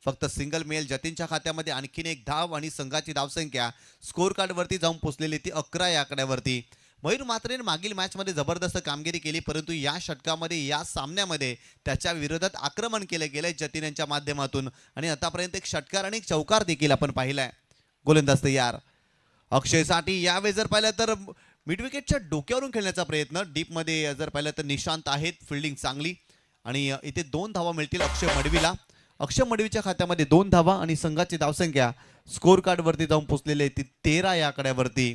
फक्त सिंगल मिळेल जतीनच्या खात्यामध्ये आणखीन एक धाव आणि संघाची धावसंख्या स्कोर कार्डवरती जाऊन पोहोचलेली ती 11 या आकड्यावरती. मयूर म्हात्रेने मागील मॅचमध्ये जबरदस्त कामगिरी केली, परंतु या षटकामध्ये या सामन्यामध्ये त्याच्या विरोधात आक्रमण केले गेले जतीन यांच्या माध्यमातून आणि आतापर्यंत एक षटकार आणि एक चौकार देखील आपण पाहिलाय. गोलंदाज तयार अक्षयसाठी. यावेळी जर पाहिलं तर मिड विकेटच्या डोक्यावरून खेळण्याचा प्रयत्न, डीपमध्ये जर पाहिलं तर निशांत आहेत, फिल्डिंग चांगली आणि इथे 2 धावा मिळतील अक्षय मडवीला. अक्षय मडवीच्या खात्यामध्ये 2 धावा आणि संघाची धावसंख्या स्कोर कार्डवरती जाऊन पोहोचलेली ती 13 या आकड्यावरती.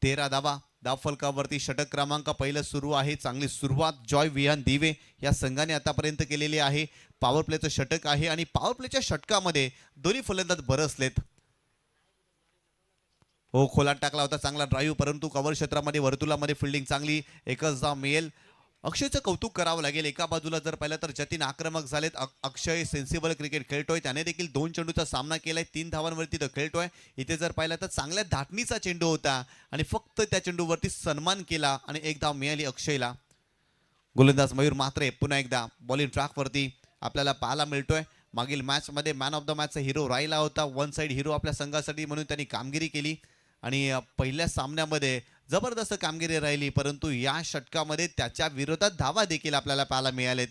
13 धावा धावफलकावरती. षटक क्रमांक पहिलं सुरू आहे. चांगली सुरुवात जॉय विहान दिवे या संघाने आतापर्यंत केलेली आहे. पॉवर प्लेचं षटक आहे आणि पॉवर प्लेच्या षटकामध्ये दोन्ही फलंदाज बरसलेत. हो, खोलात टाकला होता चांगला ड्राईव्ह, परंतु कव्हर क्षेत्रामध्ये वर्तुळामध्ये फिल्डिंग चांगली. एकच धाव मिळेल. अक्षयचं कौतुक करावं लागेल. एका बाजूला जर पाहिलं तर जतीन आक्रमक झालेत. अक्षय सेन्सिबल क्रिकेट खेळतोय. त्याने देखील 2 चेंडूचा सामना केलाय. 3 धावांवरती तो खेळतोय. इथे जर पाहिलं तर चांगल्या धाटणीचा चेंडू होता आणि फक्त त्या चेंडूवरती सन्मान केला आणि एक धाव मिळाली अक्षयला. गोलंदाज मयूर म्हात्रे पुन्हा एकदा बॉलिंग ट्रॅकवरती आपल्याला पाहायला मिळतोय. मागील मॅचमध्ये मॅन ऑफ द मॅचचा हिरो राहिला होता. वन साइड हिरो आपल्या संघासाठी म्हणून त्यांनी कामगिरी केली आणि पहिल्या सामन्यामध्ये जबरदस्त कामगिरी राहिली, परंतु या षटकामध्ये त्याच्या विरोधात धावा देखील आपल्याला पाहायला मिळालेत.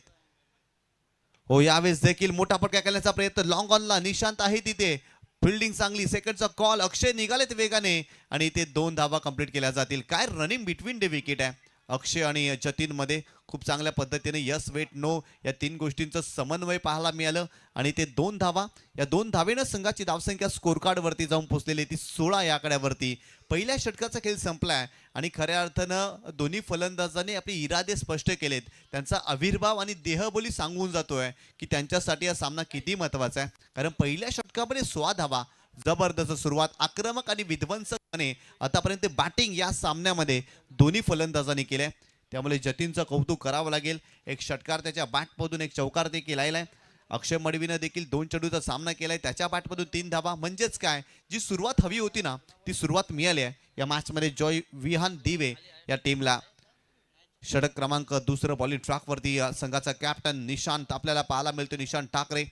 हो, यावेळेस देखील मोठा फटका करण्याचा प्रयत्न. लॉंग ऑनला निशांत आहे तिथे. फिल्डिंग चांगली. सेकंडचा कॉल. अक्षय निघालेत वेगाने आणि ते 2 धावा कंप्लीट केल्या जातील. काय रनिंग बिटवीन द विकेट आहे अक्षय आणि जतीन मध्ये. खूप चांगल्या पद्धतीने यस वेट नो या 3 गोष्टींचं समन्वय पाहायला मिळालं आणि ते 2 धावा. या 2 धावेनं संघाची धावसंख्या स्कोर कार्डवरती जाऊन पोहोचलेली ती 16 या आकड्यावरती. पहिल्या षटकाचा खेळ संपलाय आणि खऱ्या अर्थानं दोन्ही फलंदाजांनी आपले इरादे स्पष्ट केलेत. त्यांचा आविर्भाव आणि देहबोली सांगून जातोय की त्यांच्यासाठी हा सामना किती महत्वाचा आहे. कारण पहिल्या षटकामध्ये 16 धावा, जबरदस्त सुरुवात, आक्रमक आणि विध्वंसकपणे आतापर्यंत बॅटिंग या सामन्यामध्ये दोन्ही फलंदाजांनी केले. त्यामुळे जतीनचं कौतुक करावं लागेल. एक षटकार त्याच्या बॅटमधून, एक चौकार देखील आलाय. अक्षय मडवीनं देखील 2 चेंडूचा सामना केलाय. त्याच्या बॅटमधून 3 धावा. म्हणजेच काय, जी सुरुवात हवी होती ना ती सुरुवात मिळाली आहे या मॅचमध्ये जॉय विहान दिवे या टीमला. षटक क्रमांक दुसरं बॉलिंग ट्रॅकवरती संघाचा कॅप्टन निशांत आपल्याला पाहायला मिळतो. निशांत ठाकरे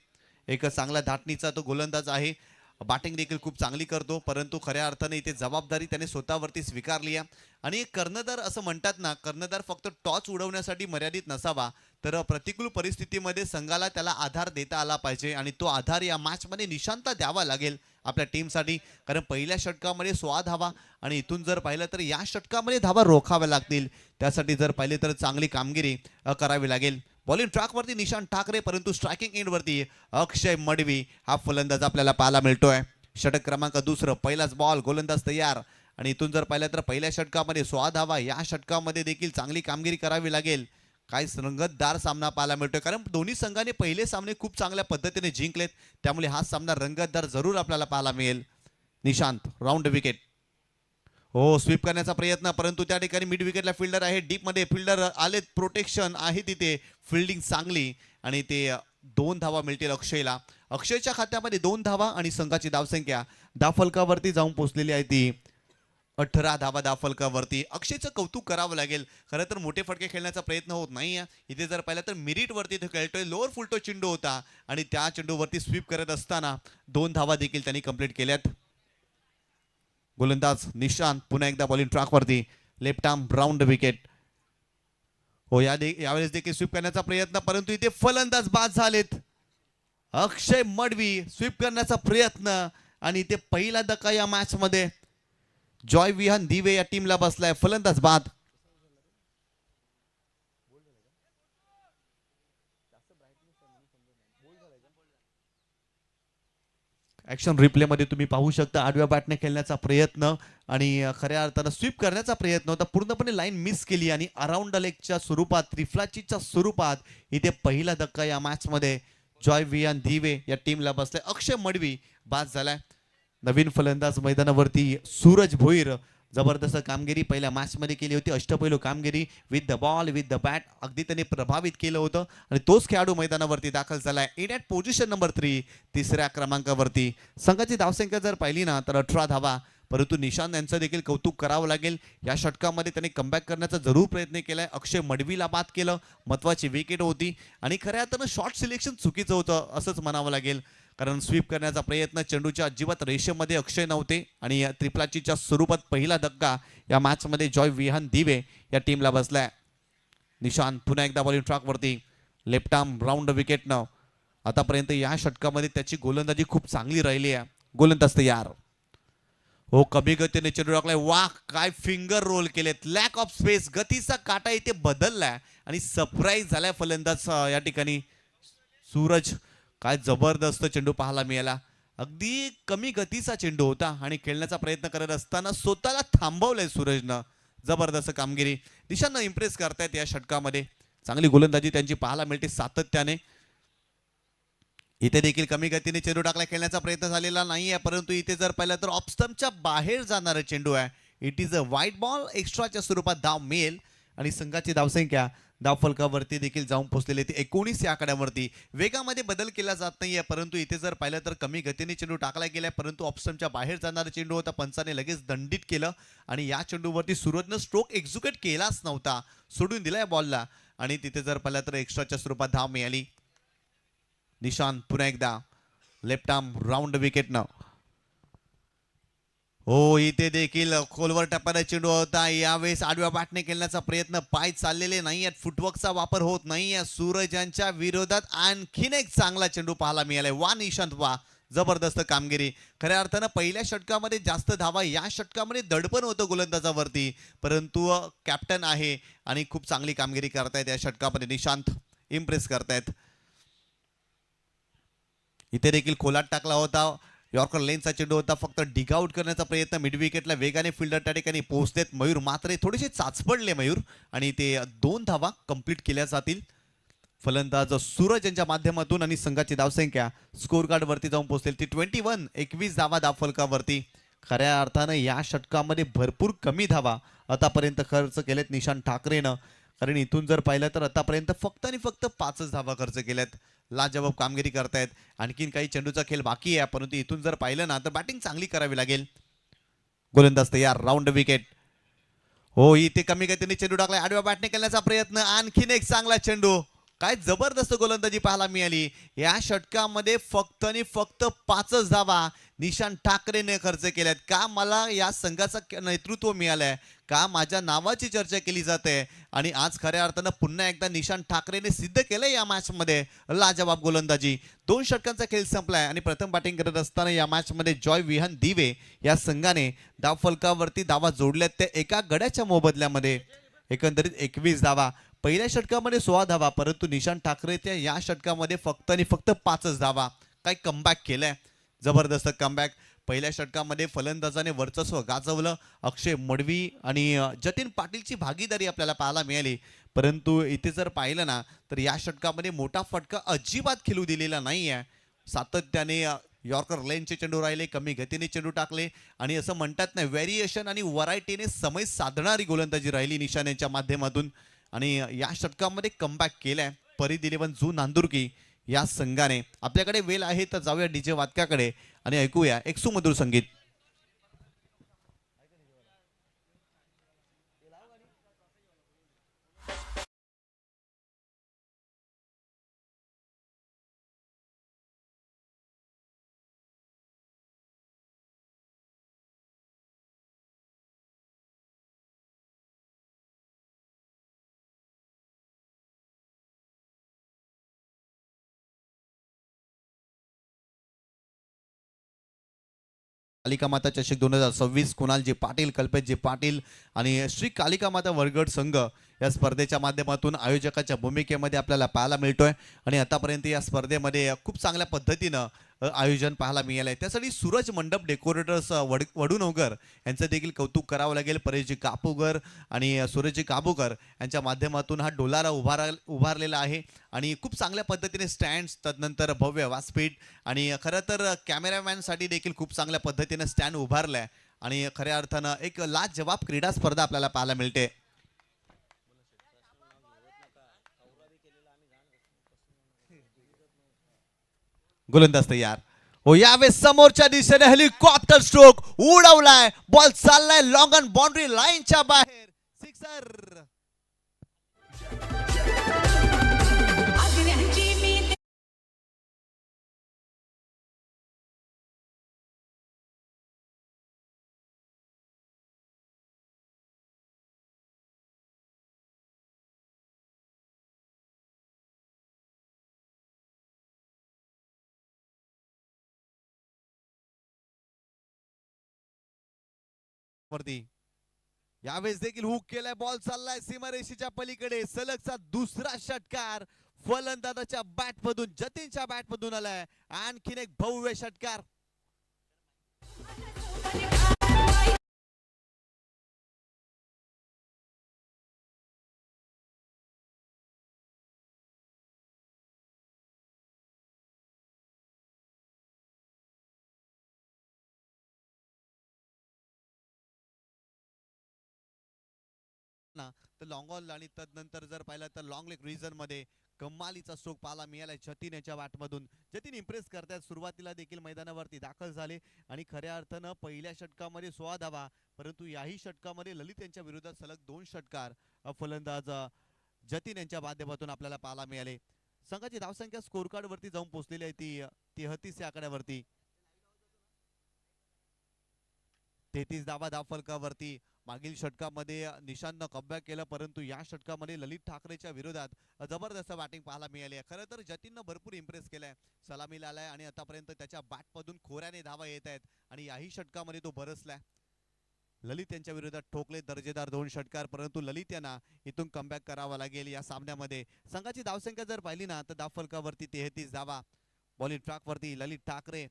एक चांगला धाटणीचा तो गोलंदाज आहे. बॅटिंग देखील खूप चांगली करतो, परंतु खऱ्या अर्थाने इथे जबाबदारी त्याने स्वतःवरती स्वीकारली आहे. आणि कर्णधार असं म्हणतात ना, कर्णधार फक्त टॉस उडवण्यासाठी मर्यादित नसावा, तर प्रतिकूल परिस्थितीमध्ये संघाला त्याला आधार देता आला पाहिजे आणि तो आधार या मॅचमध्ये निशांतला द्यावा लागेल आपल्या टीमसाठी. कारण पहिल्या षटकामध्ये 16 धावा आणि इथून जर पाहिलं तर या षटकामध्ये धावा रोखाव्या लागतील. त्यासाठी जर पाहिले तर चांगली कामगिरी करावी लागेल. बॉलिंग ट्रॅकवरती निशांत ठाकरे, परंतु स्ट्रायकिंग एंडवरती अक्षय मडवी हा फलंदाज आपल्याला पाहायला मिळतोय. षटक क्रमांक दुसरं. पहिलाच बॉल. गोलंदाज तयार आणि इथून जर पाहिलं तर पहिल्या षटकामध्ये 16 धावा. या षटकामध्ये देखील चांगली कामगिरी करावी लागेल. काय रंगतदार सामना पाहायला मिळतोय, कारण दोन्ही संघाने पहिले सामने खूप चांगल्या पद्धतीने जिंकलेत. त्यामुळे हा सामना रंगतदार जरूर आपल्याला पाहायला मिळेल. Nishant round wicket. हो, स्वीप करण्याचा प्रयत्न, परंतु त्या ठिकाणी मिड विकेटला फिल्डर आहे. डीपमध्ये फिल्डर आलेत. प्रोटेक्शन आहे तिथे. फिल्डिंग चांगली आणि ते 2 धावा मिळतील अक्षयला. अक्षयच्या खात्यामध्ये 2 धावा आणि संघाची धावसंख्या धावफलकावरती जाऊन पोहोचलेली आहे ती 18 धावा धावफलकावरती. अक्षयचं कौतुक करावं लागेल. खरं तर मोठे फटके खेळण्याचा प्रयत्न होत नाही. इथे जर पाहिलं तर मिरिटवरती तो खेळतोय. लोअर फुलटो चेंडू होता आणि त्या चेंडूवरती स्वीप करत असताना 2 धावा देखील त्यांनी कंप्लीट केल्यात. गोलंदाज निशांत पुन्हा एकदा बॉलिंग ट्रॅकवरती. Left arm round wicket. हो, यावेळेस देखील स्वीप करण्याचा प्रयत्न, परंतु इथे फलंदाज बाद झालेत. अक्षय मडवी स्वीप करण्याचा प्रयत्न आणि इथे पहिला धक्का या मॅच मध्ये जॉय विहान दिवे या टीमला बसलाय. फलंदाज बाद. ऍक्शन रिप्ले मध्ये तुम्ही पाहू शकता आडव्या बॅटने खेळण्याचा प्रयत्न आणि खऱ्या अर्थानं स्वीप करण्याचा प्रयत्न होता. पूर्णपणे लाईन मिस केली आणि अराउंड लेगच्या स्वरूपात, त्रिफलाचीच्या स्वरूपात इथे पहिला धक्का या मॅच मध्ये जॉय विहान दिवे या टीमला बसलाय. अक्षय मडवी बाद झालाय. नवीन फलंदाज मैदानावरती सूरज भोईर. जबरदस्त कामगिरी पहिल्या मॅच मध्ये केली होती. अष्टपैलू कामगिरी with the ball, with the bat अगदी त्याने प्रभावित केलं होतं आणि तोच खेळाडू मैदानावरती दाखल झालाय. इन ॲट पोझिशन नंबर 3 तिसऱ्या क्रमांकावरती. संघाची धावसंख्या जर पाहिली ना तर 18 धावा, परंतु निशांत यांचं देखील कौतुक करावं लागेल. या षटकामध्ये त्यांनी कमबॅक करण्याचा जरूर प्रयत्न केलाय. अक्षय मडवीला बाद केलं. महत्वाची विकेट होती आणि खऱ्या अर्थानं शॉर्ट सिलेक्शन चुकीचं होतं असंच म्हणावं लागेल. कारण स्वीप करण्याचा प्रयत्न चेंडूच्या अजिबात रेषेमध्ये अक्षय नव्हते आणि या त्रिप्लाचीच्या स्वरूपात पहिला धक्का या मॅचमध्ये जॉय विहान दिवे या टीमला बसलाय. निशांत पुन्हा एकदा बॉलिंग ट्रॅकवरती लेफ्ट आर्म राऊंड विकेटनं. आतापर्यंत या षटकामध्ये त्याची गोलंदाजी खूप चांगली राहिली आहे. गोलंदाज तयार. हो कमी गतीने चेंडू टाकलाय. वाह काय फिंगर रोल केलेत. लॅक ऑफ स्पेस गतीचा काटा इथे बदललाय आणि सरप्राईज झालाय फलंदाज या ठिकाणी सूरज. काय जबरदस्त चेंडू पाहायला मिळाला. अगदी कमी गतीचा चेंडू होता आणि खेळण्याचा प्रयत्न करत असताना स्वतःला थांबवलंय सूरजनं. जबरदस्त कामगिरी. निशांना इम्प्रेस करतायत या षटकामध्ये. चांगली गोलंदाजी त्यांची पाहायला मिळते सातत्याने. इथे देखील कमी गतीने चेंडू टाकला. खेळण्याचा प्रयत्न झालेला नाहीये परंतु इथे जर पाहिलं तर ऑफ स्टंपच्या बाहेर जाणारा चेंडू आहे. इट इज अ वाईट बॉल. एक्स्ट्राच्या स्वरूपात धाव मिळेल आणि संघाची धावसंख्या धाव फलकावरती देखील जाऊन पोहोचलेली ती 19 या आकड्यावरती. वेगामध्ये बदल केला जात नाहीये परंतु इथे जर पाहिलं तर कमी गतीने चेंडू टाकला गेलाय परंतु ऑफ स्टंपच्या बाहेर जाणारा चेंडू होता. पंचाने लगेच दंडित केलं आणि या चेंडूवरती सूरजनं स्ट्रोक एक्झिक्यूट केलाच नव्हता. सोडून दिलाय बॉलला आणि तिथे जर पाहिलं तर एक्स्ट्राच्या स्वरूपात धाव मिळाली. निशांत पुन्हा एकदा लेफ्ट आर्म राऊंड विकेटनं. हो इथे देखील खोलवर टप्प्याचा चेंडू होता. यावेळेस आडव्या बॅटने खेळण्याचा प्रयत्न. पाय चाललेले नाही आहेत. फुटवर्कचा वापर होत नाहीये. सूरज यांच्या विरोधात आणखीन एक चांगला चेंडू पाहायला मिळालाय. वा निशांत वा. जबरदस्त कामगिरी. खऱ्या अर्थानं पहिल्या षटकामध्ये जास्त धावा या षटकामध्ये दडपण होतं गोलंदाजावरती परंतु कॅप्टन आहे आणि खूप चांगली कामगिरी करतायत या षटकामध्ये. निशांत इम्प्रेस करतायत. इथे देखील खोलात टाकला होता. यॉर्कर लेनचा चेंडू होता. फक्त डिग आउट करण्याचा प्रयत्न. मिड विकेटला वेगाने फिल्डर त्या ठिकाणी पोहोचतेत. मयूर मात्र थोडेसे चाचपडले मयूर आणि ते 2 धावा कंप्लीट केल्या जातील. फलंदाज सूरज यांच्या माध्यमातून आणि संघाची धावसंख्या स्कोर कार्ड वरती जाऊन पोहोचेल ती 21 धावा धाव फलकावरती. खऱ्या अर्थानं या षटकामध्ये भरपूर कमी धावा आतापर्यंत खर्च केलेत निशांत ठाकरेनं. कारण इथून जर पाहिलं तर आतापर्यंत फक्त आणि फक्त 5 धावा खर्च केल्यात. लाजवाब कामगिरी करतायत. आणखीन काही चेंडूचा खेळ बाकी आहे परंतु इथून जर पाहिलं ना तर बॅटिंग चांगली करावी लागेल. गोलंदाज तयार. Round wicket. हो इथे कमी गतीने चेंडू टाकलाय. आडव्या बॅटने खेळण्याचा प्रयत्न. आणखीन एक चांगला चेंडू. काय जबरदस्त गोलंदाजी पाहायला मिळाली. या षटकामध्ये फक्त आणि फक्त 5 धावा निशांत ठाकरेने खर्च केल्यात. का मला या संघाचं नेतृत्व मिळालंय. का माझ्या नावाची चर्चा केली जाते आणि आज खऱ्या अर्थानं पुन्हा एकदा निशांत ठाकरेने सिद्ध केलंय या मॅच मध्ये. लाजवाब गोलंदाजी. 2 षटकांचा खेळ संपलाय आणि प्रथम बॅटिंग करत असताना या मॅच मध्ये जॉय विहान दिवे या संघाने धाव फलकावरती धावा जोडल्यात त्या एका गड्याच्या मोबदल्यामध्ये. एकंदरीत 21 धावा. पहिल्या षटकामध्ये 16 धावा परंतु निशांत ठाकरे त्या या षटकामध्ये फक्त आणि फक्त 5 धावा. काय कमबॅक केलंय. जबरदस्त कमबॅक. पहिल्या षटकामध्ये फलंदाजाने वर्चस्व गाजवलं. अक्षय मडवी आणि जतीन पाटीलची भागीदारी आपल्याला पाहायला मिळाली परंतु इथे जर पाहिलं ना तर या षटकामध्ये मोठा फटका अजिबात खेळू दिलेला नाही आहे. सातत्याने यॉर्कर लेनचे चेंडू राहिले. कमी गतीने चेंडू टाकले आणि असं म्हणतात ना व्हेरिएशन आणि व्हरायटीने समय साधणारी गोलंदाजी राहिली निशान यांच्या माध्यमातून आणि या षटकामध्ये कमबॅक केलाय. परिध 11 जू नांदुर्की या संघाने. आपल्याकडे वेळ आहे तर जाऊया डीजे वादकाकडे आणि ऐकूया एक सुमधुर संगीत. कालिका माता चषक 2026 कुणालजी पाटील, कल्पेशजी पाटील आणि श्री कालिका माता वरगड संघ या स्पर्धेच्या माध्यमातून आयोजकाच्या भूमिकेमध्ये आपल्याला पाहायला मिळतोय आणि आतापर्यंत या स्पर्धेमध्ये खूप चांगल्या पद्धतीनं आयोजन पाहायला मिळालंय. त्यासाठी सूरज मंडप डेकोरेटर्स वडूनगर यांचं देखील कौतुक करावं लागेल. परेशजी कापूगर आणि सूरजजी काबूकर यांच्या माध्यमातून हा डोलारा उभारलेला आहे आणि खूप चांगल्या पद्धतीने स्टँड्स तदनंतर भव्य व्यासपीठ आणि खरं तर कॅमेरामॅनसाठी देखील खूप चांगल्या पद्धतीने स्टँड उभारलाय आणि खऱ्या अर्थानं एक लाजवाब क्रीडा स्पर्धा आपल्याला पाहायला मिळते. गोलंदाज तयार. हो यावेळेस समोरच्या दिशेने हेलिकॉप्टर स्ट्रोक उडवलाय. बॉल चाललाय लॉंग ऑन बाउंड्री लाईनच्या बाहेर. सिक्सर. वरती यावेळेस देखील हुक केलाय, बॉल चाललाय सीमारेषेच्या पलीकडे. सलगचा दुसरा षटकार फलंदाजाच्या बॅट मधून, जतीनच्या बॅट मधून आलाय. आणखीन एक भव्य षटकार. तर लॉंग ऑन आणि तदनंतर जर पाहिलं तर लॉंग लेग रिजन मध्ये कमालीचा स्ट्रोक पाहायला मिळालाय जतीन याच्या बॅटमधून. जतीन इम्प्रेस करतात. सुरुवातीला देखील मैदानावरती दाखल झाले आणि खऱ्या अर्थानं पहिल्या षटकामध्ये 16 धावा, परंतु याही षटकामध्ये ललित यांच्या विरोधात सलग 2 षटकार फलंदाज जतीन यांच्या माध्यमातून आपल्याला पाहायला मिळाले. संघाची धावसंख्या स्कोर कार्ड वरती जाऊन पोहोचलेली आहे ती 33 या आकड्यावरती. 33 धावा धावफलकावरती. मागील षटकामध्ये निशांतनं कमबॅक केलं, परंतु या षटकामध्ये ललित ठाकरेच्या विरोधात जबरदस्त बॅटिंग पाहायला मिळाली आहे. खरं तर जतीननं भरपूर इम्प्रेस केलाय, सलामीला आलाय आणि आतापर्यंत त्याच्या बॅटमधून खोऱ्याने धावा येत आहेत आणि याही षटकामध्ये तो बरसलाय. ललित यांच्या विरोधात ठोकले दर्जेदार 2 षटकार, परंतु ललित यांना इथून कमबॅक करावा लागेल या सामन्यामध्ये. संघाची धावसंख्या जर पाहिली ना तर धावफलकावरती 33 धावा. बॉलिंग ट्रॅकवरती ललित ठाकरे.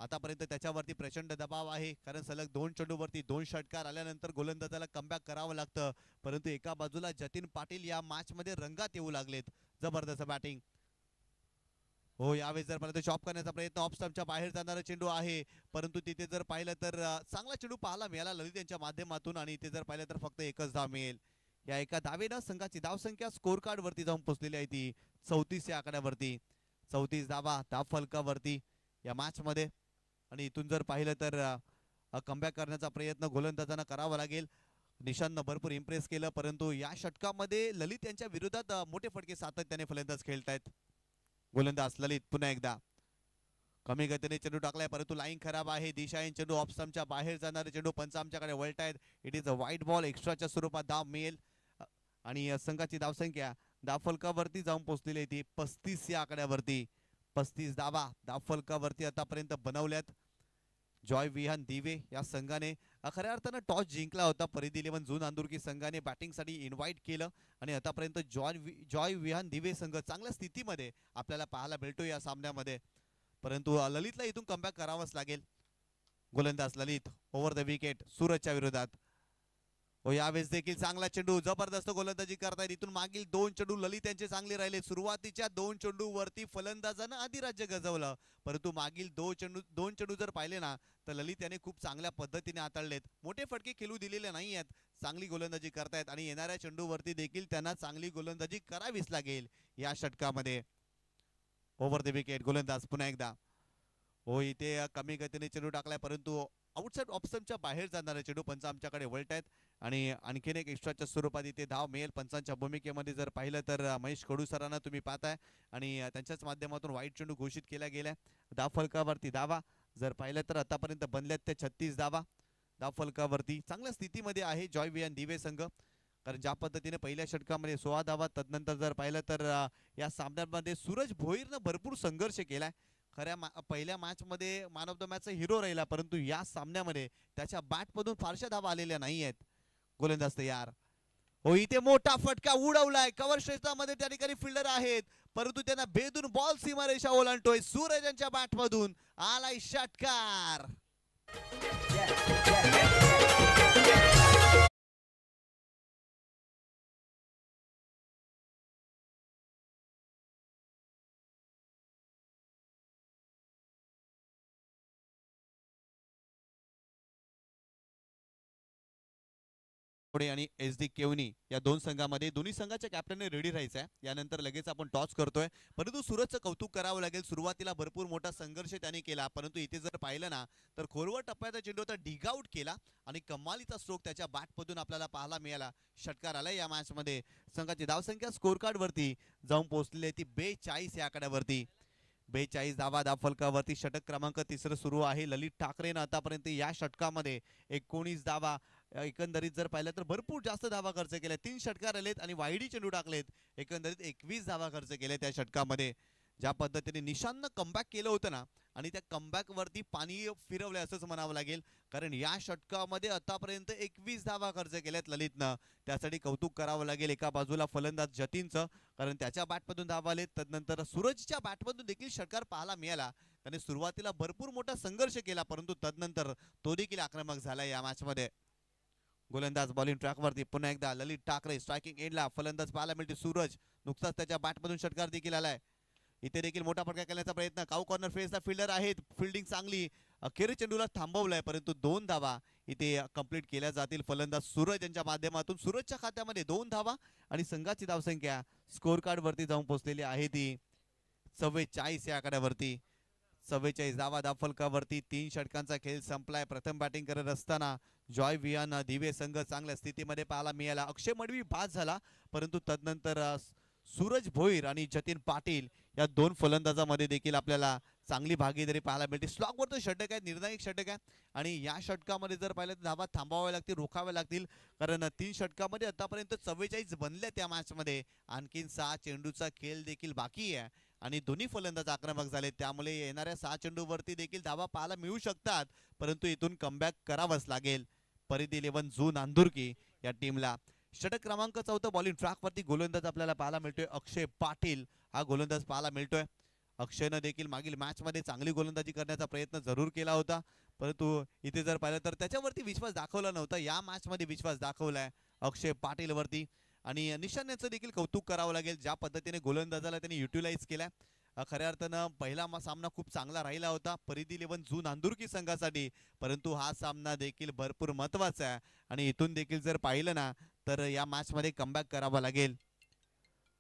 आतापर्यंत त्याच्यावरती प्रचंड दबाव आहे, कारण सलग 2 चेंडूवरती 2 षटकार आल्यानंतर गोलंदाजाला कमबॅक करावं लागतं. परंतु एका बाजूला जतीन पाटील या मॅच मध्ये रंगात येऊ लागलेत. जबरदस्त बॅटिंग. हो, यावेळेस जर पाहिलं तर चॉप करण्याचा प्रयत्न, ऑफ स्टंपच्या बाहेर जाणारा चेंडू आहे, परंतु तिथे जर पाहिलं तर चांगला चेंडू पाहायला मिळाला ललित यांच्या माध्यमातून आणि इथे जर पाहिलं तर फक्त एकच धाव मिळेल. या एका धावेनं संघाची धावसंख्या स्कोर कार्ड वरती जाऊन पोहोचलेली आहे ती 34 या आकड्यावरती. 34 धावा धावफलकावरती या मॅच मध्ये. आणि इथून जर पाहिलं तर कमबॅक करण्याचा प्रयत्न गोलंदाजांना करावा लागेल. निशांतनं भरपूर इम्प्रेस केलं, परंतु या षटकामध्ये ललित यांच्या विरोधात मोठे फटके सातत्याने फलंदाज खेळतायत. गोलंदाज ललित पुन्हा एकदा कमी गतीने चेंडू टाकलाय, परंतु लाईन खराब आहे. दिशाहीन चेंडू, ऑफ स्टंपच्या बाहेर जाणारे चेंडू पंच आमच्याकडे वळतायत. इट इज अ वाईट बॉल. एक्स्ट्राच्या स्वरूपात धाव मिळेल आणि संघाची धावसंख्या धावफलकावरती जाऊन पोहोचलेली आहे ती 35 या आकड्यावरती. 35 धावा धावफलकावरती आतापर्यंत बनवल्यात. जॉय विहान दिवे या संघाने खऱ्या अर्थानं टॉस जिंकला होता. परिधी 11 जून आंदुरकी संघाने बॅटिंगसाठी इन्व्हाइट केलं आणि आतापर्यंत जॉय विहान दिवे संघ चांगल्या स्थितीमध्ये आपल्याला पाहायला मिळतो या सामन्यामध्ये. परंतु ललितला इथून कमबॅक करावंच लागेल. गोलंदाज ललित ओव्हर द विकेट सूरजच्या विरोधात. हो, यावेळेस देखील चांगला चेंडू, जबरदस्त गोलंदाजी करतायत. इथून मागील 2 चेंडू ललित यांचे चांगले राहिले. सुरुवातीच्या 2 चेंडू वरती फलंदाजानं अधिराज्य गजवलं, परंतु मागील 2 चेंडू जर पाहिले ना तर ललित याने खूप चांगल्या पद्धतीने हाताळलेत. मोठे फटके खेळू दिलेले नाही आहेत. चांगली गोलंदाजी करतायत आणि येणाऱ्या चेंडूवरती देखील त्यांना चांगली गोलंदाजी करावीच लागेल या षटकामध्ये. Over the wicket. गोलंदाज पुन्हा एकदा. हो, इथे कमी गतीने चेंडू टाकलाय, परंतु आउटसाइड ऑप्शनच्या बाहेर जाणारे चेंडू पंच आमच्याकडे वळतायत आणि आणखीन एक एक्स्ट्राच्या स्वरूपात इथे धाव मिळेल. पंचांच्या भूमिकेमध्ये जर पाहिलं तर महेश कडू सरांना तुम्ही पाहताय आणि त्यांच्याच माध्यमातून वाईट चेंडू घोषित केला गेलाय. धावफलकावरती धावा जर पाहिलं तर आतापर्यंत बनल्यात ते 36 धावा. धावफलकावरती चांगल्या स्थितीमध्ये आहे जॉय विहान दिवे संघ, कारण ज्या पद्धतीने पहिल्या षटकामध्ये 16 धावा, तदनंतर जर पाहिलं तर या सामन्यामध्ये सूरज भोईरनं भरपूर संघर्ष केलाय. पहिल्या मॅच मध्ये मॅन ऑफ द मॅचचा हिरो राहिला, परंतु या सामन्यामध्ये त्याच्या बॅट मधून फारशा धावा आलेल्या नाही आहेत. गोलंदाज तयार. हो, इथे मोठा फटका उडवलाय. कव्हर क्षेत्रामध्ये त्या ठिकाणी फिल्डर आहेत, परंतु त्यांना भेदून बॉल सीमारेषा ओलांडतोय. सूरज यांच्या बॅट मधून आलाय षटकार. आणि एस डी केवनी या 2 संघामध्ये दोन्ही संघाच्या कॅप्टनने रेडी राहायचं आहे. यानंतर लगेच आपण टॉस करतोय, परंतु सूरजचं कौतुक करावं लागेल. सुरुवातीला भरपूर मोठा संघर्ष त्यांनी केला, परंतु इथे जर पाहिलं ना तर खोलवर टप्प्याचा चेंडू आता डिग आउट केला आणि कमालीचा स्ट्रोक त्याच्या बॅटमधून आपल्याला पाहायला मिळाला. षटकार आला या मॅच मध्ये. संघाची धावसंख्या स्कोर कार्ड वरती जाऊन पोहोचलेली आहे ती 42 या आकड्यावरती. 42 धावा धावफलकावरती. षटक क्रमांक 3 सुरू आहे. ललित ठाकरेनं आतापर्यंत या षटकामध्ये 19 धावा, एकंदरीत जर पाहिलं तर भरपूर जास्त धावा खर्च केल्या. 3 षटकार आलेत आणि वाईडी चेंडू टाकलेत. एकंदरीत 21 धावा खर्च केल्या त्या षटकामध्ये. ज्या पद्धतीने निशांतनं कमबॅक केलं होतं ना आणि त्या कमबॅक वरती पाणी फिरवलंय असंच म्हणावं लागेल, कारण या षटकामध्ये आतापर्यंत 21 धावा खर्च केल्यात ललितनं. त्यासाठी कौतुक करावं लागेल एका बाजूला फलंदाज जतीनचं, कारण त्याच्या बॅटमधून धावा आलेत. तदनंतर सूरजच्या बॅटमधून देखील षटकार पाहायला मिळाला. त्याने सुरुवातीला भरपूर मोठा संघर्ष केला, परंतु तदनंतर तो देखील आक्रमक झाला या मॅच मध्ये. गोलंदाज बॉलिंग ट्रॅकवरती पुन्हा एकदा ललित ठाकरे. स्ट्रायकिंग एंडला फलंदाज पाहायला मिळते सूरज. नुकताच त्याच्या बॅटमधून षटकार देखील आलाय. इथे देखील मोठा फटका करण्याचा प्रयत्न. काऊ कॉर्नर फेसला फिल्डर आहेत, फिल्डिंग चांगली. अखेर चेंडूला थांबवलाय, परंतु 2 धावा इथे कंप्लीट केल्या जातील फलंदाज सूरज यांच्या माध्यमातून. सूरजच्या खात्यामध्ये 2 धावा आणि संघाची धावसंख्या स्कोर कार्ड वरती जाऊन पोहोचलेली आहे ती 44 या आकड्यावरती. 44 धावा धावफलकावरती. 3 षटकांचा खेळ संपलाय. प्रथम बॅटिंग करत असताना जॉय विहान दिवे संघ चांगल्या स्थितीमध्ये पाहायला मिळाला. अक्षय मडवी बाद झाला, परंतु तदनंतर सूरज भोईर आणि जतीन पाटील या 2 फलंदाजामध्ये देखील आपल्याला चांगली भागीदारी पाहायला मिळते. स्लॉगवरचं षटक आहे, निर्णायक षटक आहे आणि या षटकामध्ये जर पाहिलं तर धावा थांबवाव्या लागतील, रोखाव्या लागतील, कारण 3 षटकामध्ये आतापर्यंत 44 बनल्या त्या मॅच मध्ये. आणखीन 6 चेंडूचा खेळ देखील बाकी आहे आणि दोन्ही फलंदाज आक्रमक झाले, त्यामुळे येणाऱ्या 6 चेंडूवरती देखील धावा पाहायला मिळू शकतात, परंतु इथून कमबॅक करावंच लागेल परिधी 11 जू नांदुरकी या टीमला. षटक क्रमांक 4 बॉलिंग ट्रॅकवरती गोलंदाज आपल्याला पाहायला मिळतोय अक्षय पाटील. हा गोलंदाज पाहायला मिळतोय. अक्षयनं देखील मागील मॅच मध्ये चांगली गोलंदाजी करण्याचा प्रयत्न जरूर केला होता, परंतु इथे जर पाहिलं तर त्याच्यावरती विश्वास दाखवला नव्हता. या मॅच मध्ये विश्वास दाखवलाय अक्षय पाटील वरती आणि निशाण्याचं देखील कौतुक करावं लागेल. ज्या पद्धतीने गोलंदाजाला त्यांनी युटिलाइज केलाय, खऱ्या अर्थानं पहिला सामना खूप चांगला राहिला होता परिधी 11 जू नांदुरकी संघासाठी, परंतु हा सामना देखील भरपूर महत्वाचा आहे आणि इथून देखील जर पाहिलं ना तर या मॅच मध्ये कमबॅक करावा लागेल.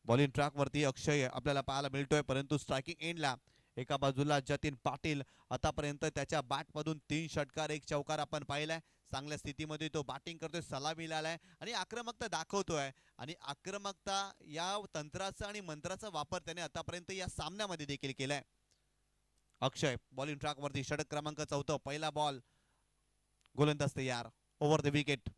बॉलिंग ट्रॅक वरती अक्षय आपल्याला पाहायला मिळतोय, परंतु स्ट्रायकिंग एंडला एका बाजूला जतीन पाटील. आतापर्यंत त्याच्या बॅट मधून 3 षटकार 1 चौकार आपण पाहिलाय. चांगल्या स्थितीमध्ये तो बॅटिंग करतोय, सलामीला आलाय आणि आक्रमकता दाखवतोय आणि आक्रमकता या तंत्राचा आणि मंत्राचा वापर त्याने आतापर्यंत या सामन्यामध्ये देखील केलाय. अक्षय बॉलिंग ट्रॅक वरती षटक क्रमांक 4 पहिला बॉल. गोलंदाज तयार. Over the wicket.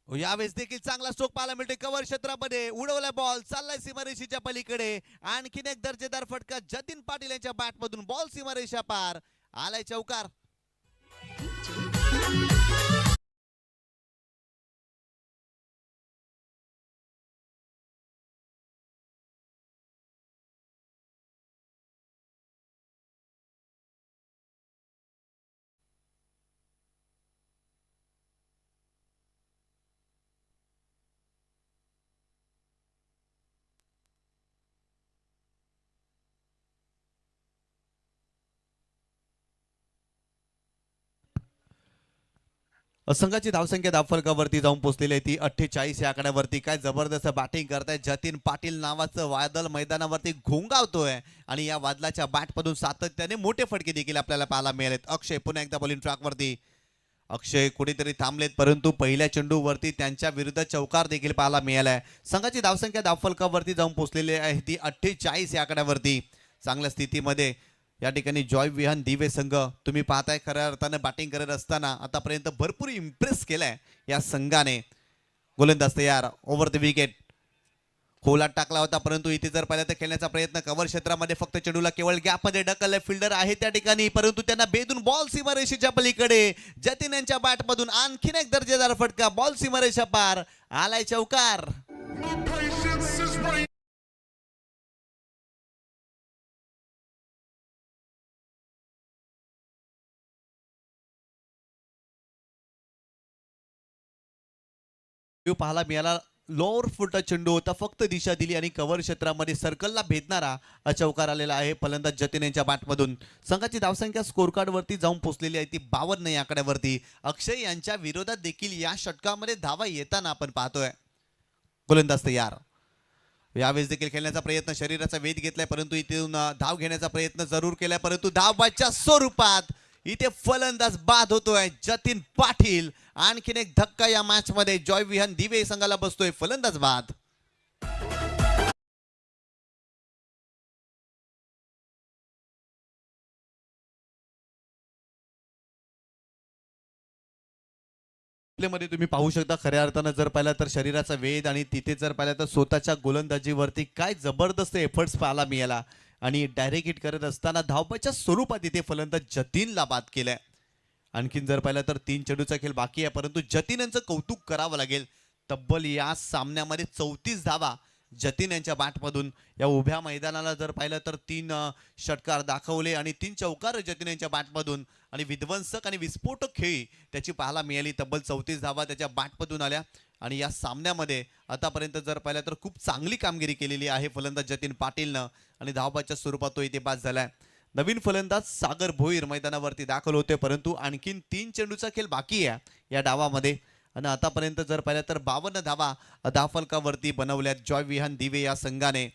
यावेळेस देखील चांगला स्ट्रोक पाहायला मिळतोय कव्हर क्षेत्रामध्ये. उडवला बॉल, चाललाय सीमारेषेच्या पलीकडे. आणखीन एक दर्जेदार फटका जतीन पाटील यांच्या बॅट मधून. बॉल सीमारेषा पार. आलाय चौकार. संघाची धावसंख्या धावफलकावरती जाऊन पोहोचलेली आहे ती 48 या आकड्यावरती. काय जबरदस्त बॅटिंग करताय जतीन पाटील नावाचं वादळ मैदानावरती घोंगावतोय आणि या वादळाच्या बॅटमधून सातत्याने मोठे फटके देखील आपल्याला पाहायला मिळालेत. अक्षय पुन्हा एकदा बॉलिंग ट्रॅकवरती. अक्षय कुठेतरी थांबलेत, परंतु पहिल्या चेंडूवरती त्यांच्या विरुद्ध चौकार देखील पाहायला मिळालाय. संघाची धावसंख्या धावफलकावरती जाऊन पोहोचलेली आहे ती 48 या आकड्यावरती. चांगल्या स्थितीमध्ये या ठिकाणी जॉय विहान दिवे संघ तुम्ही पाहताय खऱ्या अर्थाने बॅटिंग करत असताना आतापर्यंत भरपूर इम्प्रेस केलाय या संघाने. गोलंदाज तयार. Over the wicket. खोलात टाकला होता, परंतु इथे जर पाहिलं तर खेळण्याचा प्रयत्न कव्हर क्षेत्रामध्ये फक्त चेंडूला केवळ गॅपमध्ये ढकलले. फिल्डर आहे त्या ठिकाणी, परंतु त्यांना बेदून बॉल सीमारेषेच्या पलीकडे. जतीन यांच्या बॅटमधून आणखीन एक दर्जेदार फटका. बॉल सीमारेषा पार. आलाय चौकार. पाहायला मिळाला. लोअर फुटचा चेंडू होता, फक्त दिशा दिली आणि कव्हर क्षेत्रामध्ये सर्कलला भेदणारा चौकार आलेला आहे फलंदाज जतीन यांच्या बॅटमधून. संघाची धावसंख्या स्कोर कार्ड वरती जाऊन पोहोचलेली आहे ती 52 या आकड्यावरती. अक्षय यांच्या विरोधात देखील या षटकामध्ये धावा येताना आपण पाहतोय. गोलंदाज तयार. यावेळेस देखील खेळण्याचा प्रयत्न, शरीराचा वेध घेतलाय, परंतु इथून धाव घेण्याचा प्रयत्न जरूर केलाय, परंतु धावबाच्या स्वरूपात इथे फलंदाज बाद होतोय जतीन पाटील. आणखीन एक धक्का या मॅच मध्ये. जॉय विहान दिवे संघाला बसतोय. फलंदाज बाद. मध्ये तुम्ही पाहू शकता खऱ्या अर्थानं जर पाहिलं तर शरीराचा वेध आणि तिथे जर पाहिलं तर स्वतःच्या गोलंदाजीवरती काय जबरदस्त एफर्ट्स पाहायला मिळाला. आणि डायरेक्ट हिट करत असताना धावपळीच्या स्वरूपात इथे फलंदाज जतीनला बाद केलाय. आणखीन जर पाहिलं तर 3 चेंडूचा खेळ बाकी आहे, परंतु जतीन यांचं कौतुक करावं लागेल. तब्बल या सामन्यामध्ये 34 धावा जतीन यांच्या बॅटमधून. या उभ्या मैदानाला जर पाहिलं तर 3 षटकार दाखवले आणि 3 चौकार जतीन यांच्या बॅटमधून आणि विध्वंसक आणि विस्फोटक खेळी त्याची पाहायला मिळाली. तब्बल 34 धावा त्याच्या बॅटमधून आल्या आणि या सामन्यामध्ये आतापर्यंत जर पाहिलं तर खूप चांगली कामगिरी केलेली आहे फलंदाज जतीन पाटीलनं आणि धावबाच्या स्वरूपात तो इथे बाद झालाय. नवीन फलंदाज सागर भोईर मैदानावरती दाखल होते, परंतु आणखीन 3 चेंडूचा खेळ बाकी आहे या डावामध्ये आणि आतापर्यंत जर पाहिलं तर 52 धावा धावफलकावरती बनवल्यात जॉय विहान दिवे या संघाने.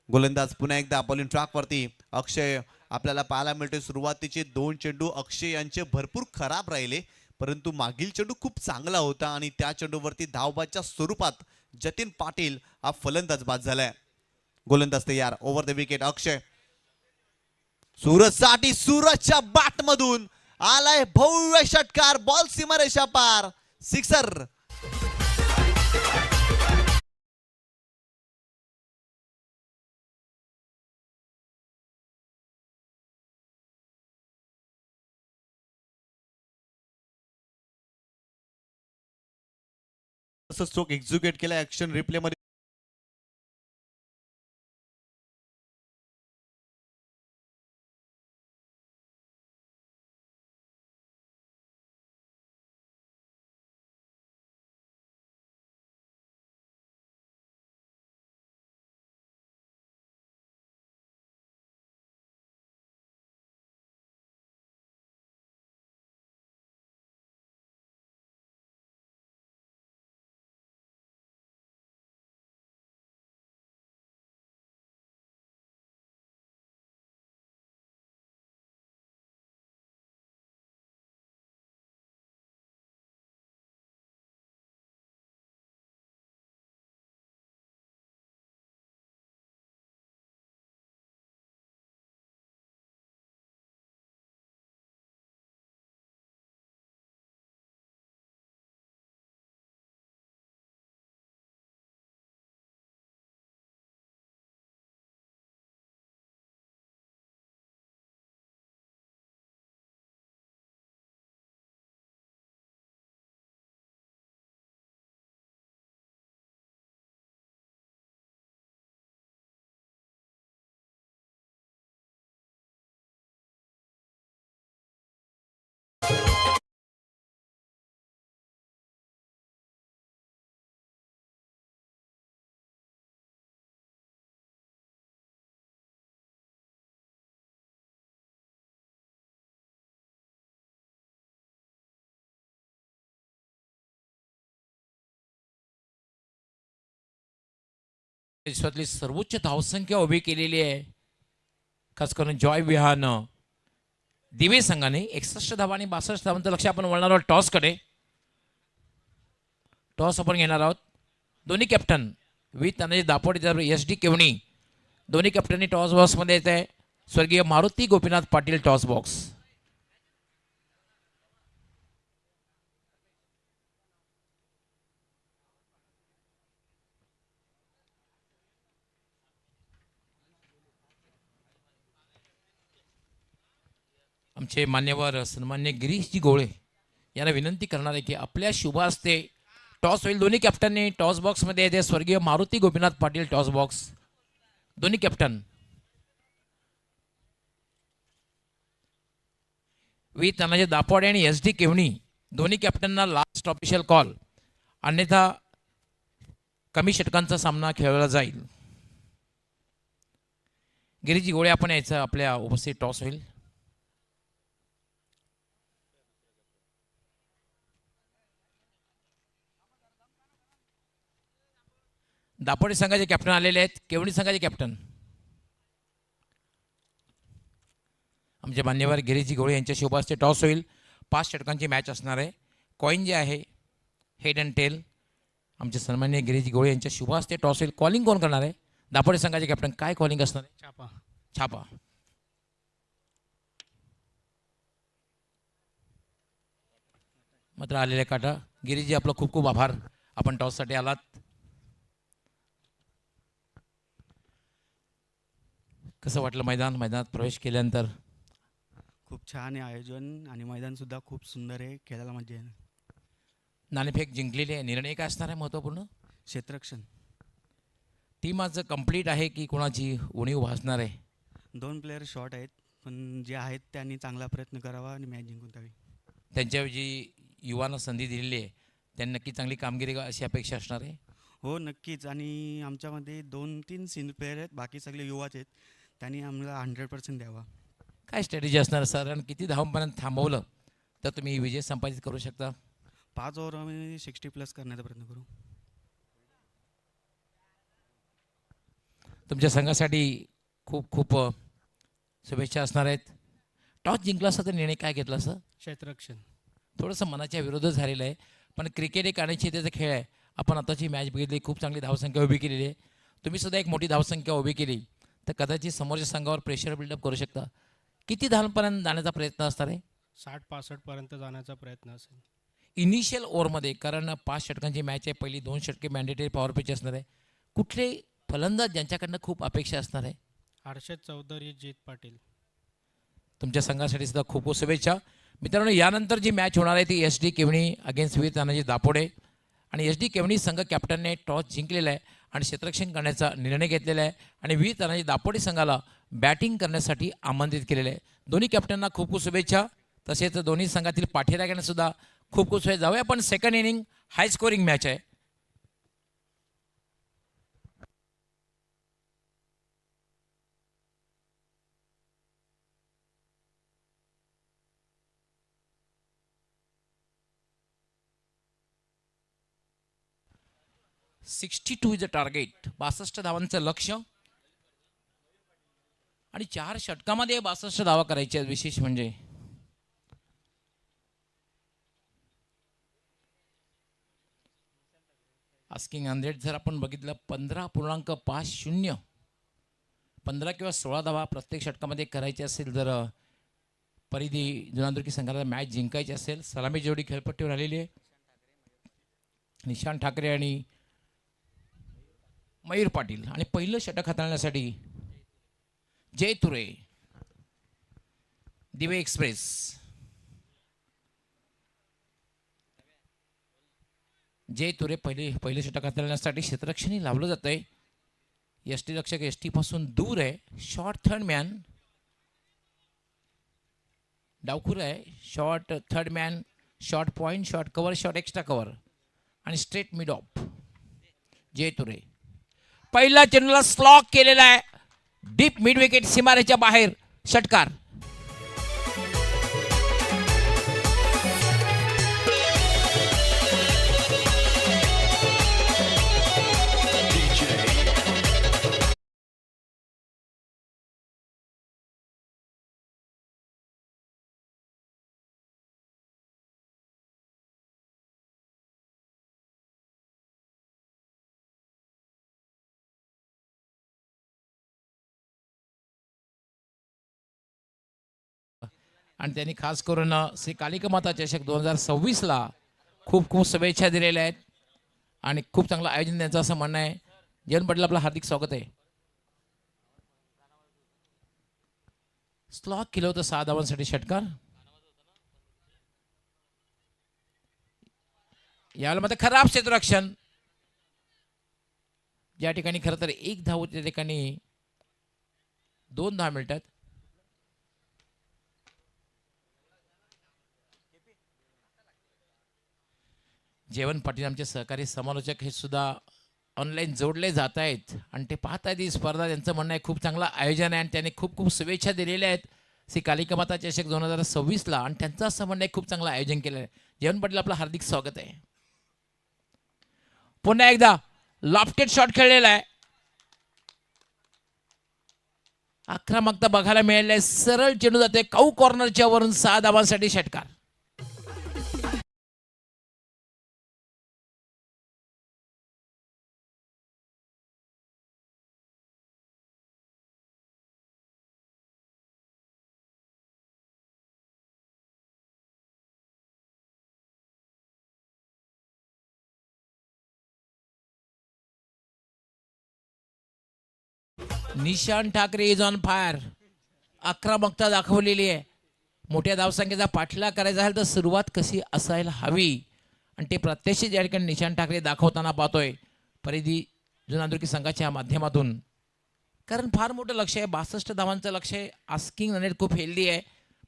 गोलंदाज पुन्हा एकदा बॉलिंग ट्रॅकवरती अक्षय आपल्याला पाहायला मिळते. सुरुवातीचे 2 चेंडू अक्षय यांचे भरपूर खराब राहिले, परंतु मागील चेंडू खूप चांगला होता आणि त्या चेंडूवरती धावबाच्या स्वरूपात जतीन पाटील हा फलंदाज बाद झालाय. गोलंदाज तयार. ओव्हर द विकेट अक्षय. सूरजसाठी सूरजच्या बॅटमधून आलाय भव्य षटकार. बॉल सीमारेषा पार. सिक्सर. स्ट्रोक एक्झिक्यूट केला ऍक्शन रिप्ले मध्ये. विश्वातली सर्वोच्च धावसंख्या उभी केलेली आहे, खास करून जॉय विहान दिवे संघाने 61 धावा आणि 62 धावांचं लक्ष आपण वळणार आहोत टॉसकडे. टॉस आपण घेणार आहोत. दोन्ही captain V Tanaji Dapode S D केवणी दोन्ही कॅप्टननी टॉस बॉक्समध्ये येत आहे. स्वर्गीय मारुती गोपीनाथ पाटील टॉस बॉक्स. आमचे मान्यवर सन्मान्य गिरीशजी गोळे यांना विनंती करणार आहे की आपल्या शुभ हस्ते टॉस होईल. दोन्ही कॅप्टननी टॉस बॉक्समध्ये येते. स्वर्गीय मारुती गोपीनाथ पाटील टॉस बॉक्स. दोन्ही कॅप्टन व्ही तानाजी दापोडे आणि एस डी केवणी दोन्ही कॅप्टनना लास्ट ऑफिशियल कॉल, अन्यथा कमी षटकांचा सामना खेळला जाईल. गिरीजी गोळे आपण यायचं आपल्या उपस्थित टॉस होईल. दापोडे संघाचे कॅप्टन आलेले आहेत. केवणी संघाचे कॅप्टन आमचे मान्यवर गिरीजी गोळे यांच्या शुभ हस्ते टॉस होईल. 5 षटकांची मॅच असणार आहे. कॉईन जे आहे हेड अँड टेल आमचे सन्मान्य गिरीजी गोळे यांच्या शुभ हस्ते टॉस होईल. कॉलिंग कोण करणार आहे? दापोडे संघाचे कॅप्टन. काय कॉलिंग असणार आहे? छापा. छापा. मात्र आलेले काटा. गिरीजी आपलं खूप खूप आभार, आपण टॉससाठी आलात. कसं वाटलं मैदानात प्रवेश केल्यानंतर? खूप छान आहे आयोजन आणि मैदानसुद्धा खूप सुंदर आहे, खेळायला मजा आहे. नाणेफेक जिंकलेली आहे, निर्णय काय असणार आहे महत्त्वपूर्ण? क्षेत्ररक्षण. टीम आज कंप्लीट आहे की कोणाची उणीव भासणार आहे? 2 प्लेयर शॉर्ट आहेत, पण जे आहेत त्यांनी चांगला प्रयत्न करावा आणि मॅच जिंकून द्यावी. त्यांच्या जी युवांना संधी दिलेली आहे त्यांनी नक्की चांगली कामगिरी अशी अपेक्षा असणार आहे. हो, नक्कीच. आणि आमच्यामध्ये 2-3 सीनियर प्लेयर आहेत, बाकी सगळे युवाच आहेत. त्यांनी आम्हाला 100% द्यावा. काय स्ट्रॅटेजी असणार सर, आणि किती धावांपर्यंत थांबवलं तर तुम्ही विजय संपादित करू शकता? 5 ओव्हरमध्ये 60+ करण्याचा प्रयत्न करू. तुमच्या संघासाठी खूप खूप शुभेच्छा असणार आहेत. टॉस जिंकला असता तर निर्णय काय घेतला असता? क्षेत्ररक्षण. थोडंसं मनाच्या विरोधच झालेलं आहे, पण क्रिकेट एक अनिश्चिततेचा खेळ आहे. आपण आताची मॅच बघितली, खूप चांगली धावसंख्या उभी केलेली आहे. तुम्ही सुद्धा एक मोठी धावसंख्या उभी केली तर कदाचित समोरच्या संघावर प्रेशर बिल्डअप करू शकता. किती धावांपर्यंत जाण्याचा प्रयत्न असणार आहे? 60-65 पर्यंत जाण्याचा प्रयत्न असेल. इनिशियल ओव्हरमध्ये, कारण 5 षटकांची मॅच आहे, पहिली 2 षटके मॅन्डेटरी पॉवर पिच असणार आहे. कुठले फलंदाज ज्यांच्याकडनं खूप अपेक्षा असणार आहे? हर्षद चौधरी, जीत पाटील. तुमच्या संघासाठी सुद्धा खूप खूप शुभेच्छा. मित्रांनो, यानंतर जी मॅच होणार आहे ती SD केवणी अगेन्स्ट वीर तानाजी दापोडे. आणि SD केवणी संघ कॅप्टनने टॉस जिंकलेला आहे आणि क्षेत्ररक्षण करण्याचा निर्णय घेतलेला आहे आणि वीर तानाजी दापोडे संघाला बॅटिंग करण्यासाठी आमंत्रित केलेलं आहे. दोन्ही कॅप्टनना खूप खूप शुभेच्छा. तसेच दोन्ही संघातील पाठीराख्यांना सुद्धा खूप खूप शुभेच्छा. जाऊया आपण सेकंड इनिंग, हाय स्कोरिंग मॅच आहे. $62 इज अ टार्गेट. 62 धावांचं लक्ष आणि 4 षटकामध्ये 62 धावा करायच्या. विशेष म्हणजे आस्किंग 100 जर आपण बघितलं 15.50, 15 किंवा 16 धावा प्रत्येक षटकामध्ये करायचे असेल तर परिधी जुनांदुर्गी संघाला मॅच जिंकायची असेल. सलामी जोडी खेळपट्टीवर आलेली आहे. निशांत ठाकरे आणि मयूर पाटील. आणि पहिलं षटक हाताळण्यासाठी जय तुरे, दिवे एक्सप्रेस. जय तुरे पहिले षटक हाताळण्यासाठी क्षेत्ररक्षणी लावलं जात आहे. SD रक्षक SD पासून दूर आहे. शॉर्ट थर्ड मॅन डावखुर आहे. Short third man, short point, short cover, short extra cover आणि स्ट्रेट मिड ऑफ. जय तुरे पहिला चेंडूला स्लॉक केलेला आहे. डीप मिड विकेट सीमारेच्या बाहेर षटकार. आणि त्यांनी खास करून श्री कालिका माता चषक 2026ला खूप खूप शुभेच्छा दिलेल्या आहेत आणि खूप चांगलं आयोजन त्यांचं असं म्हणणं आहे. जीवन पाटील, आपलं हार्दिक स्वागत आहे. स्लॉक केलं होतं 6 धावांसाठी षटकार. यावेळेला मात्र खराब क्षेत्ररक्षण. ज्या ठिकाणी खरं तर 1 धाव त्या ठिकाणी 2 धाव मिळतात. जेवण पाटील आमचे सहकारी समालोचक हे सुद्धा ऑनलाईन जोडले जात आहेत आणि ते पाहत आहेत ही स्पर्धा. त्यांचं म्हणणं आहे खूप चांगलं आयोजन आहे आणि त्यांनी खूप खूप शुभेच्छा दिलेल्या आहेत श्री कालिका माता चषक 2026ला आणि त्यांचं असं म्हणणं आहे खूप चांगलं आयोजन केलं आहे. जेवण पाटील, आपलं हार्दिक स्वागत आहे. पुन्हा एकदा लॉफ्टेड शॉट खेळलेला आहे. आक्रमकता बघायला मिळाली आहे. सरळ चेंडू जाते काऊ कॉर्नरच्या वरून 6 धावांसाठी षटकार. निशान ठाकरे इज ऑन फायर. आक्रमकता दाखवलेली आहे. मोठ्या धावसंख्येचा पाठलाग करायचा असेल तर सुरुवात कशी असायला हवी आणि ते प्रत्यक्षित या ठिकाणी निशान ठाकरे दाखवताना पाहतोय परिधी जुनादुर्गी संघाच्या माध्यमातून. कारण फार मोठं लक्ष आहे, 62 धावांचं लक्ष आहे. आस्किंग रन रेट खूप हेल्दी आहे.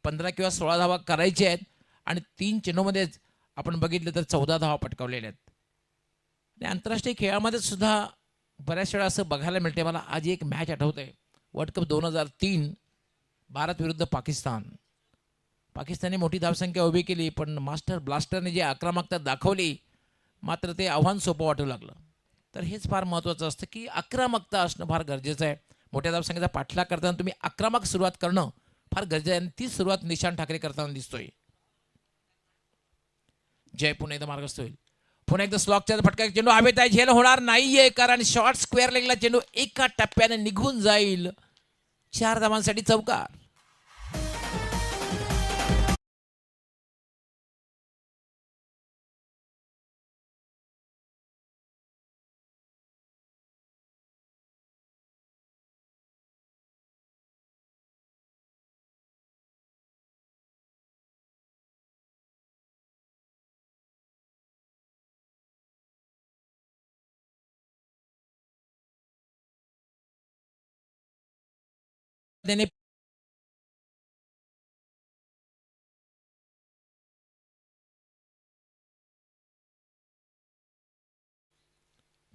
15 किंवा 16 धावा करायचे आहेत आणि 3 चेंडूमध्येच आपण बघितलं तर 14 धावा पटकावलेल्या आहेत. आणि आंतरराष्ट्रीय खेळामध्ये सुद्धा बऱ्याच वेळा असं बघायला मिळते. मला आज एक मॅच आठवते, वर्ल्ड कप 2003, भारत विरुद्ध पाकिस्तान. पाकिस्तानने मोठी धावसंख्या उभी केली, पण मास्टर ब्लास्टरने जी आक्रमकता दाखवली मात्र ते आव्हान सोपं वाटू लागलं. तर हेच फार महत्त्वाचं असतं की आक्रमकता असणं फार गरजेचं आहे. मोठ्या धावसंख्येचा पाठलाग करताना तुम्ही आक्रमक सुरुवात करणं फार गरजेचं आहे आणि ती सुरुवात निशान ठाकरे करताना दिसतोय. जय पुन्हा एकदा मार्गस्थ होईल. पुन्हा एकदा स्लॉकच्या फटका चेंडू हवेत आहे, झेल होणार नाहीये कारण शॉर्ट स्क्वेअर लेगला चेंडू एका टप्प्याने निघून जाईल. 4 धावांसाठी चौकार. त्याने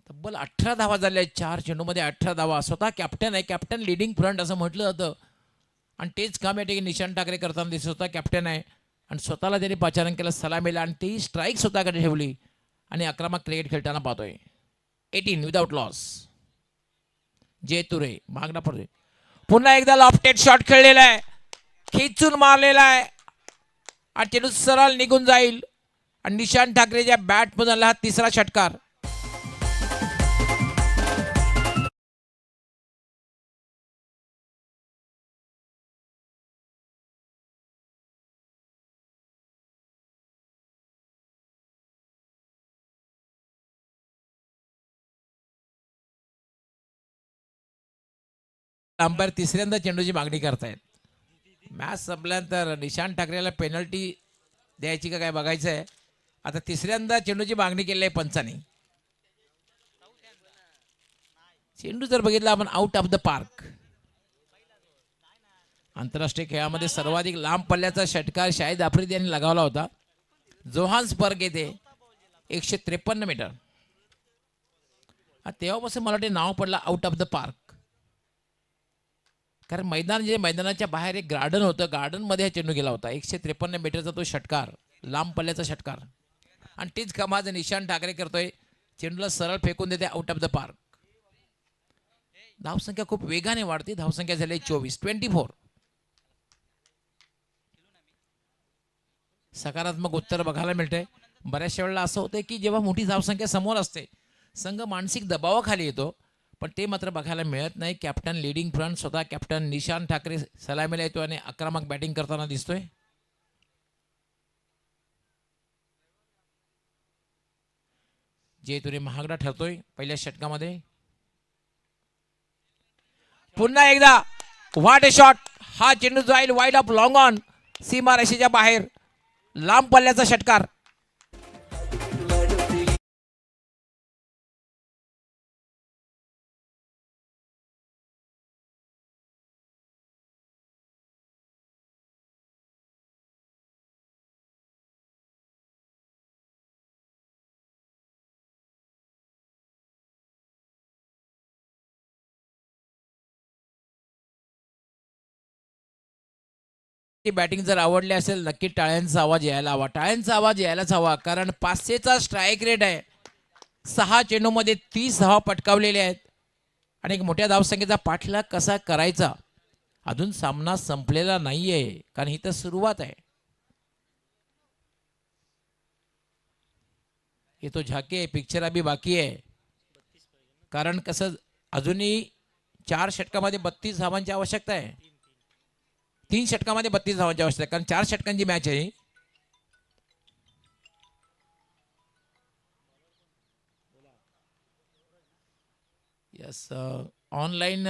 तब्बल 18 धावा झाल्या 4 चेंडूमध्ये 18 धावा. स्वतः कॅप्टन आहे, कॅप्टन लिडिंग फ्रंट असं म्हटलं जातं आणि तेच काम या ठिकाणी निशान ठाकरे करताना दिसत. स्वतः कॅप्टन आहे आणि स्वतःला त्यांनी पाचारण केलं, सलामीला आणि तेही स्ट्राईक स्वतःकडे ठेवली आणि आक्रमक क्रिकेट खेळताना पाहतोय. 18 विदाउट लॉस. जय तुरे मागणा पडतोय. पुन्हा एकदा लॉफ्टेड शॉट खेळलेला आहे, खेचून मारलेला आहे आणि चेंडू सरळ निघून जाईल आणि निशान ठाकरेच्या बॅटमधून हा तिसरा षटकार. अंपायर तिसऱ्यांदा चेंडूची मागणी करतायत. मॅच संपल्यानंतर निशान ठाकरेला पेनल्टी द्यायची का काय बघायचं आहे. आता तिसऱ्यांदा चेंडूची मागणी केली आहे पंचाने. चेंडू जर बघितला आपण आउट ऑफ द पार्क. आंतरराष्ट्रीय खेळामध्ये सर्वाधिक लांब पल्ल्याचा षटकार शाहिद आफ्रिदी यांनी लगावला होता. जोहान्सबर्ग येथे 153 मीटर. तेव्हापासून मला ते नाव पडलं आउट ऑफ द पार्क. कारण मैदानाच्या बाहेर एक गार्डन होतं, गार्डनमध्ये हा चेंडू गेला होता. 153 मीटरचा तो षटकार, लांब पल्ल्याचा षटकार आणि तीच कामाज निशान ठाकरे करतोय. चेंडूला सरळ फेकून देते आउट ऑफ द पार्क. धावसंख्या खूप वेगाने वाढते. धावसंख्या झाली 24. सकारात्मक उत्तर बघायला मिळते. बऱ्याचशा वेळेला असं होतं की जेव्हा मोठी धावसंख्या समोर असते संघ मानसिक दबावाखाली येतो, पण ते मात्र बघायला मिळत नाही. कॅप्टन लीडिंग फ्रंट स्वतः कॅप्टन निशान ठाकरे सलामीला येतो आणि आक्रमक बॅटिंग करताना दिसतोय. जे तुरे महागडा ठरतोय पहिल्या षटकामध्ये. पुन्हा एकदा व्हाट ए शॉट. हा चेंडू जाईल वाईड ऑफ लॉंग ऑन, सीमा रेषेच्या बाहेर, लांब पल्ल्याचा षटकार. बॅटिंग जर आवडली असेल नक्की टाळ्यांचा आवाज यायला हवा. टाळ्यांचा आवाज यायलाच हवा कारण 500चा स्ट्राईक रेट आहे. 6 चेंडूमध्ये 30 धावा पटकावलेल्या आहेत आणि एक मोठ्या धावसंख्येचा पाठलाग कसा करायचा. अजून सामना संपलेला नाहीये कारण ही तर सुरुवात आहे. ये तो झाके पिक्चर अभी बाकी आहे. कारण कसं अजूनही 4 षटकामध्ये 32 धावांची आवश्यकता आहे. 3 षटकामध्ये 32 धावांची आवश्यकता आहे कारण 4 षटकांची मॅच आहे. यस ऑनलाईन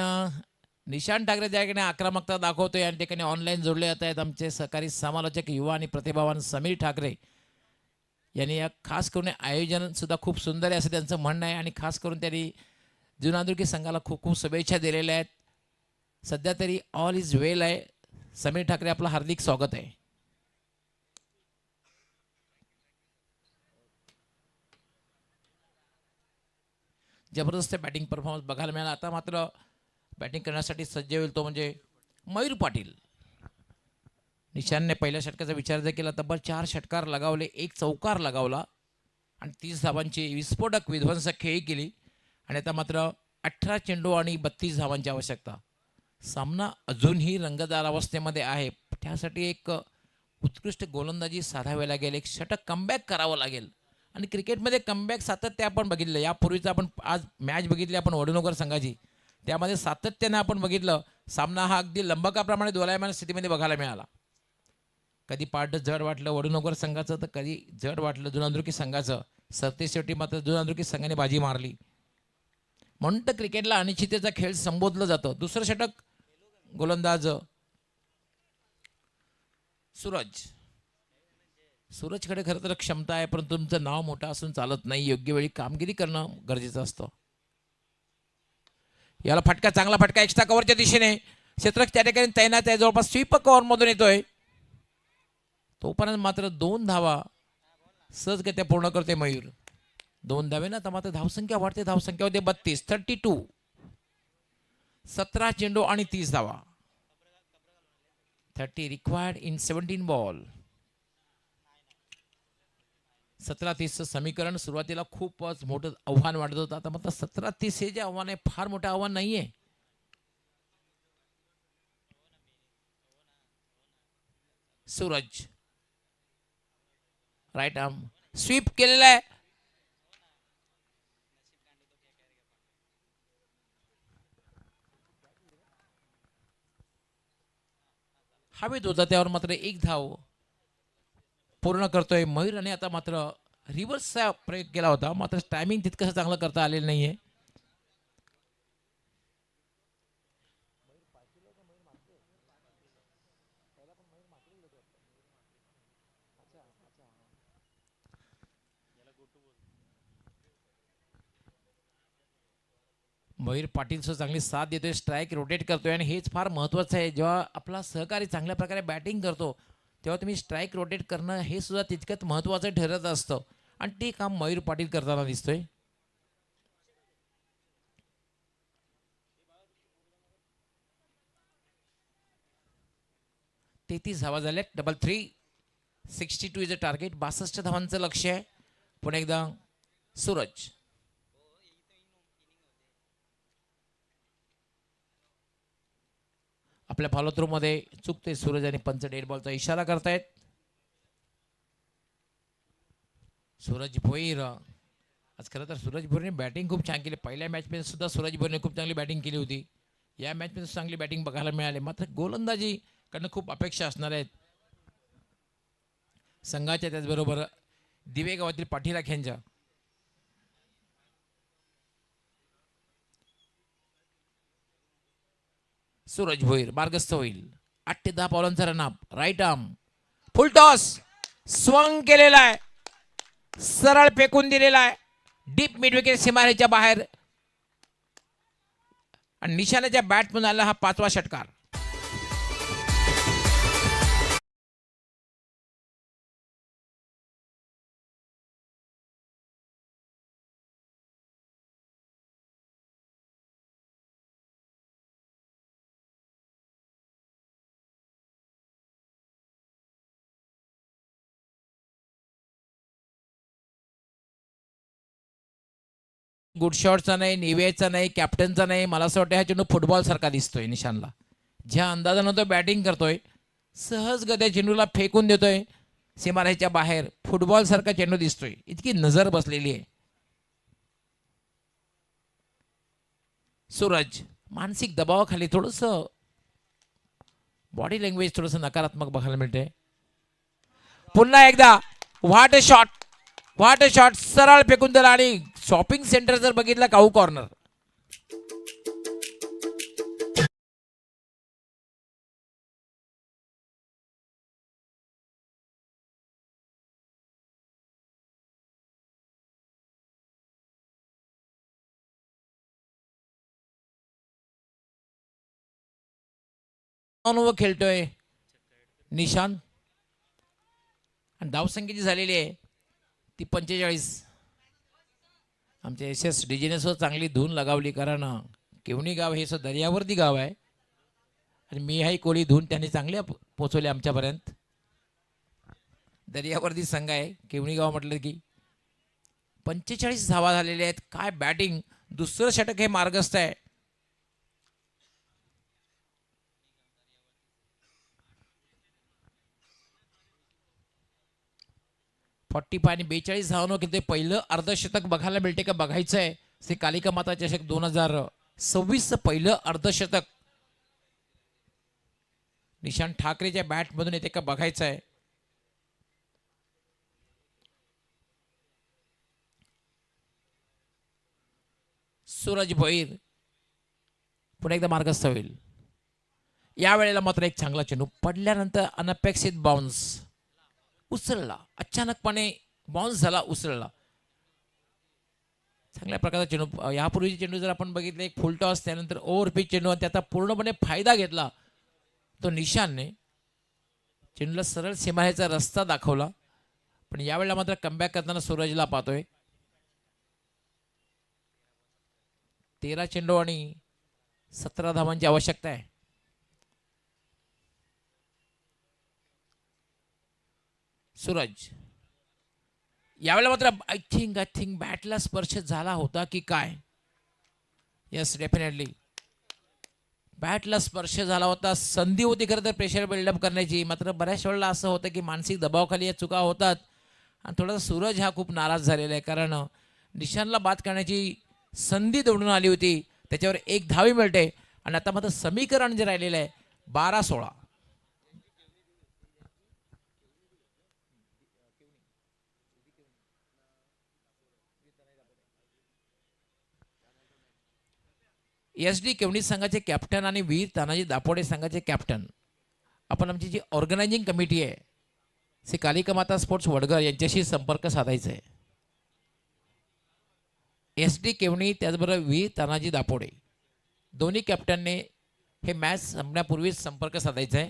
निशांत ठाकरे ज्या ठिकाणी आक्रमकता दाखवतोय या ठिकाणी ऑनलाईन जोडले जात आहेत आमचे सहकारी समालोचक युवा आणि प्रतिभावान समीर ठाकरे यांनी या खास करून आयोजन सुद्धा खूप सुंदर आहे असं त्यांचं म्हणणं आहे आणि खास करून त्यांनी जुनादुर्गी संघाला खूप खूप शुभेच्छा दिलेल्या आहेत. सध्या तरी ऑल इज वेल आहे. समीर ठाकरे आपलं हार्दिक स्वागत आहे. जबरदस्त बॅटिंग परफॉर्मन्स बघायला मिळाला. आता मात्र बॅटिंग करण्यासाठी सज्ज होईल तो म्हणजे मयूर पाटील. निशानने पहिल्या षटकाचा विचार जर केला तब्बल 4 षटकार लगावले, 1 चौकार लगावला आणि 30 धावांची विस्फोटक विध्वंसक खेळी केली आणि आता मात्र 18 चेंडू आणि 32 धावांची आवश्यकता. सामना अजूनही रंगतदार अवस्थेमध्ये आहे. त्यासाठी एक उत्कृष्ट गोलंदाजी साधावी लागेल, एक षटक कमबॅक करावं लागेल आणि क्रिकेटमध्ये कमबॅक सातत्य आपण बघितलं. यापूर्वीचं आपण आज मॅच बघितली आपण वडनगर संघाची, त्यामध्ये सातत्यानं आपण बघितलं सामना हा अगदी लंबकाप्रमाणे दोलायमान स्थितीमध्ये बघायला मिळाला. कधी पाठ जड वाटलं वडनगर संघाचं तर कधी जड वाटलं जुनादुर्गी संघाचं. सरतेशेवटी मात्र जुनादुर्गी संघाने बाजी मारली. म्हणून तर क्रिकेटला अनिश्चिततेचा खेळ संबोधलं जातं. दुसरं षटक गोलंदाज सूरजकडे खरं तर क्षमता आहे, परंतु तुमचं नाव मोठं असून चालत नाही. योग्य वेळी कामगिरी करणं गरजेचं असतं. याला फटका, चांगला फटका एक्स्ट्रा कव्हरच्या दिशेने. क्षेत्ररक्षक त्या ठिकाणी तैनात आहे, जवळपास स्वीप कव्हरमधून येतोय. तोपर्यंत मात्र 2 धावा सहजगत्या पूर्ण करते मयूर. 2 धावे ना, तर मात्र धावसंख्या वाढते. धावसंख्या होते 32. 17 चेंडू आणि 30 धावा. 30 रिक्वायर्ड इन 17 बॉल. 17-30चं समीकरण सुरुवातीला खूपच मोठं आव्हान वाटत होतं. आता मात्र 17-30 हे जे आव्हान आहे फार मोठं आव्हान नाहीये. सूरज राईट आर्म स्वीप केलेला आहे. हवेत होता त्यावर मात्र 1 धाव पूर्ण करतोय मयूर. आणि आता मात्र रिव्हर्सचा प्रयोग केला होता, मात्र टायमिंग तितकंसं चांगलं करता आलेलं नाहीये. मयूर पाटीलचं चांगली साथ देतोय, स्ट्राईक रोटेट करतोय आणि हेच फार महत्त्वाचं आहे. जेव्हा आपला सहकारी चांगल्या प्रकारे बॅटिंग करतो तेव्हा तुम्ही स्ट्राईक रोटेट करणं हे सुद्धा तितकंच महत्त्वाचं ठरत असतं आणि ते काम मयूर पाटील करताना दिसतोय. तेहतीस धावा झाल्या. 3 62 इज अ टार्गेट. 62 धावांचं लक्ष आहे. पुन्हा एकदा सूरज आपल्या फॉलो मध्ये चुकते सूरज आणि पंच डेड बॉलचा इशारा करतायत. सूरज भोईर आज खरं तर सूरज भोईरने बॅटिंग खूप छान केली. पहिल्या मॅचमध्ये सुद्धा सूरज भोईरने खूप चांगली बॅटिंग केली होती. या मॅचमध्ये चांगली बॅटिंग बघायला मिळाली. मात्र गोलंदाजी कडनं खूप अपेक्षा असणार आहेत संघाच्या. त्याचबरोबर दिवे गावातील पाठीराख यांच्या. सूरज भोईर मार्गस्थ होईल. 8 ते 10 पावलांचा run up. Right arm full toss swung केलेला आहे, सरळ फेकून दिलेला आहे डीप मिड विकेट सीमारेषेच्या बाहेर आणि निशाण्याच्या बॅटमधून आला हा 5वा षटकार. गुड शॉटचा नाही, निवेचा नाही, कॅप्टनचा नाही. मला असं वाटतं हा चेंडू फुटबॉल सारखा दिसतोय निशानला. ज्या अंदाजानं तो बॅटिंग करतोय सहज गत्या चेंडूला फेकून देतोय सीमारेषेच्या बाहेर. फुटबॉल सारखा चेंडू दिसतोय, इतकी नजर बसलेली आहे. सूरज मानसिक दबावाखाली थोडंसं बॉडी लँग्वेज थोडंसं नकारात्मक बघायला मिळते. पुन्हा एकदा what a shot, what a shot. सरळ फेकून दिला आणि शॉपिंग सेंटर जर बघितलं काऊ कॉर्नर. धावांवर खेळतोय निशांत आणि धावसंख्या जी झालेली आहे ती 45. आमच्या एस एस डीजीने सुद्धा चांगली धून लगावली, कारण केवणी गाव हे सुद्धा दर्यावरती गाव आहे आणि मी हाही कोळी धून त्यांनी चांगल्या पोचवल्या आमच्यापर्यंत. दर्यावरती संघ आहे केवणी गाव म्हटलं की. 45 धावा झालेल्या आहेत. काय बॅटिंग, दुसरं षटक हे मार्गस्थ आहे. आणि 42 धावांवर किती पहिलं अर्धशतक बघायला मिळते का बघायचं आहे. श्री कालिका माता चषक 2026 पहिलं अर्धशतक निशांत ठाकरेच्या बॅटमधून येते का बघायचं आहे. सूरज भोईर पुन्हा एकदा मार्गस्थ होईल. या वेळेला मात्र एक चांगला चेंडू पडल्यानंतर अनपेक्षित बाउन्स उसळला, अचानकपणे बाउन्स झाला, उसळला. चांगल्या प्रकारचा चेंडू. यापूर्वीचे चेंडू जर आपण बघितले एक फुल टॉस त्यानंतर ओव्हरपिच चेंडू आणि त्याचा पूर्णपणे फायदा घेतला तो निशानने. चेंडूला सरळ सीमारेचा रस्ता दाखवला, पण यावेळेला मात्र कमबॅक करताना सूरजला पाहतोय. 13 चेंडू आणि 17 धावांची आवश्यकता आहे. सूरज यावेळेला मात्र आय थिंक बॅटला स्पर्श झाला होता की काय. येस, डेफिनेटली बॅटला स्पर्श झाला होता. संधी होती खरं तर प्रेशर बिल्डअप करण्याची, मात्र बऱ्याच वेळेला असं होतं की मानसिक दबावाखाली या चुका होतात आणि थोडासा सूरज हा खूप नाराज झालेला आहे, कारण निशानला बाद करण्याची संधी दौडून आली होती. त्याच्यावर एक धावी मिळते आणि आता मात्र समीकरण जे राहिलेलं आहे 12-16. एस डी केवणी संघाचे कॅप्टन आणि वीर तानाजी दापोडे संघाचे कॅप्टन, आपण आमची जी ऑर्गनायझिंग कमिटी आहे श्री कालिका माता स्पोर्ट्स वडगर यांच्याशी संपर्क साधायचा आहे. एस डी केवणी त्याचबरोबर वीर तानाजी दापोडे दोन्ही कॅप्टनने हे मॅच संपण्यापूर्वीच संपर्क साधायचा आहे.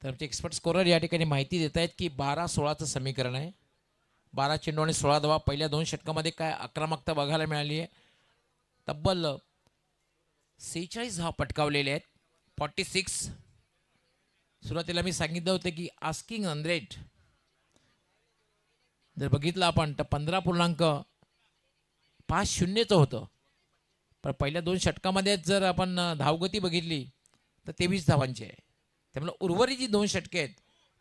तर आमचे एक्सपर्ट स्कोरर या ठिकाणी माहिती देत आहेत की 12-16चं समीकरण आहे. 12 चेंडू आणि 16 धावा. पहिल्या 2 षटकामध्ये काय आक्रमकता बघायला मिळाली आहे. तब्बल 46 धावा पटकावलेले आहेत. 46. सुरुवातीला मी सांगितलं होतं की आस्किंग 100 जर बघितलं आपण तर 15.50चं होतं, पण पहिल्या 2 षटकामध्ये जर आपण धावगती बघितली तर 23 धावांची आहे. त्यामुळे उर्वरित जी 2 षटके आहेत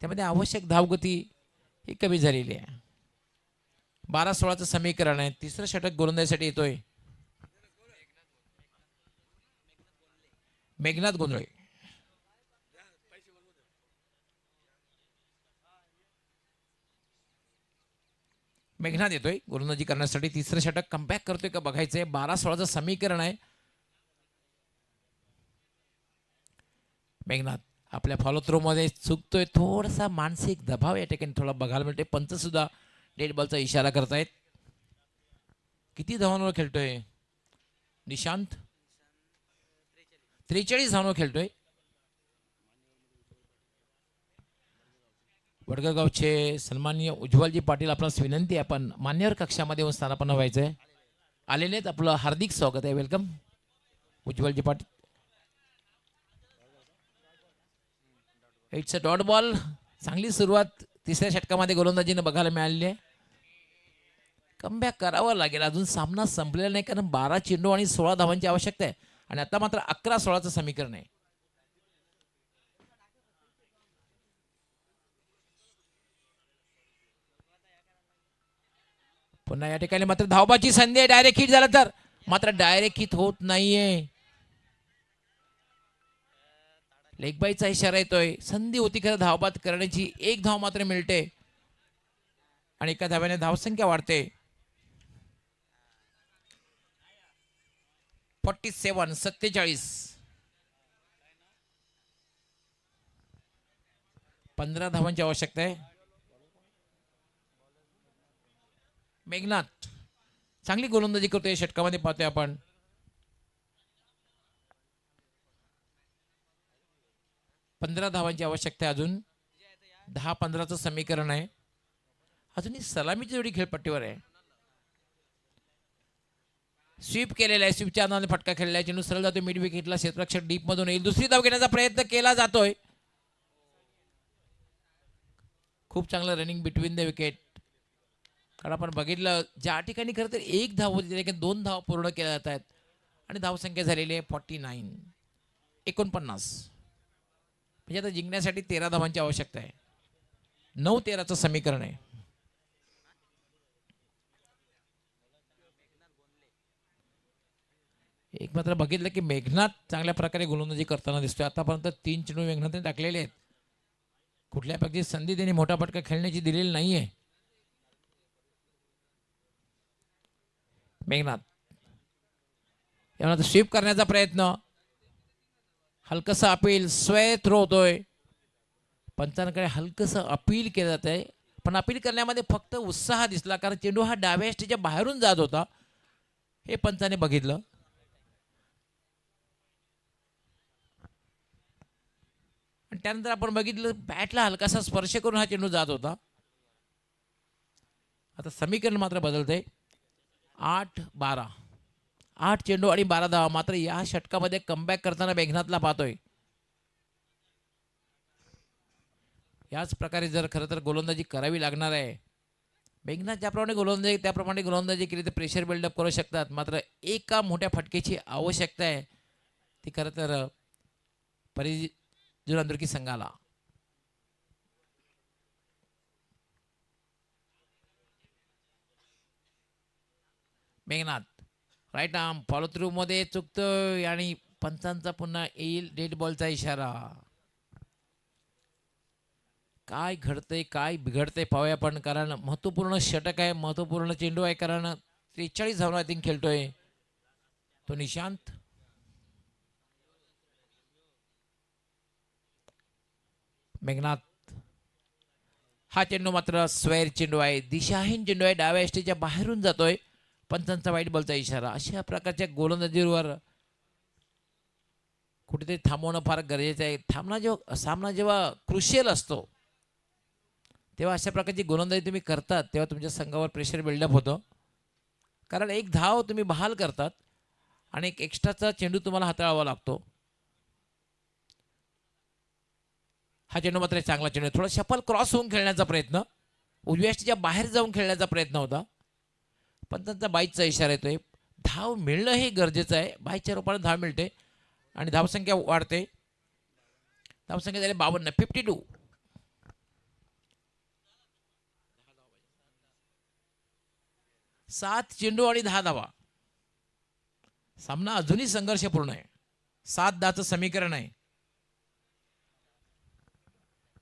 त्यामध्ये आवश्यक धावगती ही कमी झालेली आहे. 12-16चं समीकरण आहे. तिसरं षटक गोलंदाजीसाठी येतोय मेघनाथ गोंधळे. मेघनाथ येतोय गोलंदाजी करण्यासाठी. तिसरं षटक कमबॅक करतोय का बघायचंय. 12-16चं समीकरण आहे. मेघनाथ आपल्या फॉलो थ्रो मध्ये चुकतोय. थोडासा मानसिक दबाव या ठिकाणी थोडा बघायला मिळते. पंच सुद्धा डेड बॉलचा इशारा करतायत. किती धावांवर खेळतोय निशांत. 43 धावांवर खेळतोय. वडगरगावचे सन्माननीय उज्ज्वलजी पाटील, आपणास विनंती आहे आपण मान्यवर कक्षामध्ये येऊन स्थानापन्न व्हायचंय. आलेले आहेत, आपलं हार्दिक स्वागत आहे. Welcome Ujjwalji Patil. It's a dot ball. चांगली सुरुवात तिसऱ्या षटकामध्ये गोलंदाजीने बघायला मिळालेली आहे. कमबॅक करावं लागेल. अजून सामना संपलेला नाही, कारण 12 चेंडू आणि 16 धावांची आवश्यकता आहे आणि आता मात्र 11-16चं समीकरण आहे. पुन्हा या ठिकाणी मात्र धावबाची संधी आहे. डायरेक्ट हिट झाला तर मात्र डायरेक्ट हिट होत नाहीये. लेगबाईचा इशारा येतोय. संधी होती खरं धावबाद करण्याची. एक धाव मात्र मिळते आणि एका धाव्याने धावसंख्या वाढते. 47-47. 15 धावांची आवश्यकता आहे. मेघनाथ चांगली गोलंदाजी करतोय षटकामध्ये, पाहतोय आपण. 15 धावांची आवश्यकता आहे अजून. 10-15चं समीकरण आहे. अजूनही सलामीची जोडी खेळपट्टीवर आहे. स्वीप केलेला आहे. स्वीपच्या आधाराने फटका खेळला आहे. चेंडू सरळ जातो मिड विकेटला. क्षेत्ररक्षक डीप मधून येईल. दुसरी धाव घेण्याचा प्रयत्न केला जातोय. खूप चांगलं रनिंग बिटवीन द विकेट. कारण आपण बघितलं ज्या ठिकाणी खरं तर एक धाव होती त्या ठिकाणी 2 धाव पूर्ण केल्या जात आहेत आणि धावसंख्या झालेली आहे 49. म्हणजे आता जिंकण्यासाठी 13 धावांची आवश्यकता आहे. 9-13चं समीकरण आहे. एक मात्र बघितलं की मेघनाथ चांगल्या प्रकारे गोलंदाजी करताना दिसतोय. आतापर्यंत 3 चेंडू मेघनाथने टाकलेले आहेत. कुठल्या प्रकारची संधी त्यांनी मोठा फटका खेळण्याची दिलेली नाहीये. मेघनाथ यानंतर स्वीप करण्याचा प्रयत्न. हलकसं अपील. स्वय थ्रो होतोय. पंचांकडे हलकसं अपील केलं जात आहे. पण अपील करण्यामध्ये फक्त उत्साह दिसला कारण चेंडू हा डाव्या एसटीच्या बाहेरून जात होता. हे पंचाने बघितलं. आणि त्यानंतर आपण बघितलं बॅटला हलकासा स्पर्श करून हा चेंडू जात होता. आता समीकरण मात्र बदलतंय. 8-12. 8 चेंडू आणि 12 धावा. मात्र या षटकामध्ये कमबॅक करताना मेघनाथला पाहतोय. याच प्रकारे जर खरं तर गोलंदाजी करावी लागणार आहे. मेघनाथ ज्याप्रमाणे गोलंदाजी केली तर प्रेशर बिल्डअप करू शकतात. मात्र एका मोठ्या फटकेची आवश्यकता आहे. ती खरं तर जुनांदुर्की संघाला. Meghnath right arm follow through मध्ये चुकतोय आणि पंचांचा पुन्हा येईल डेड बॉलचा इशारा. काय घडतंय काय बिघडतंय पाहूया आपण. कारण महत्वपूर्ण षटक आहे. महत्वपूर्ण चेंडू आहे. कारण 43 धावा आय थिंक खेळतोय तो निशांत. मेघनाथ हा चेंडू मात्र स्वैर चेंडू आहे. दिशाहीन चेंडू आहे. डाव्या एसटीच्या बाहेरून जातोय. पंचांचा वाईट बॉलचा इशारा. अशा प्रकारच्या गोलंदाजीवर कुठेतरी थांबवणं फार गरजेचं आहे. सामना जेव्हा क्रुशियल असतो तेव्हा अशा प्रकारची गोलंदाजी तुम्ही करतात तेव्हा तुमच्या संघावर प्रेशर बिल्डअप होतं. कारण एक धाव तुम्ही बहाल करतात आणि एक एक्स्ट्राचा चेंडू तुम्हाला हाताळावा लागतो. हा चेंडू मात्र चांगला चेंडू. थोडा शफल क्रॉस होऊन खेळण्याचा प्रयत्न. उजव्या एसटीच्या बाहेर जाऊन खेळण्याचा प्रयत्न होता. पण त्यांचा बाईकचा इशारा येतोय. धाव मिळणं हे गरजेचं आहे. बाईकच्या रूपाने धाव मिळते आणि धावसंख्या वाढते. धावसंख्या झाली 52. 52. 7 चेंडू आणि 10 धावा. सामना अजूनही संघर्षपूर्ण आहे. 7-10चं समीकरण आहे.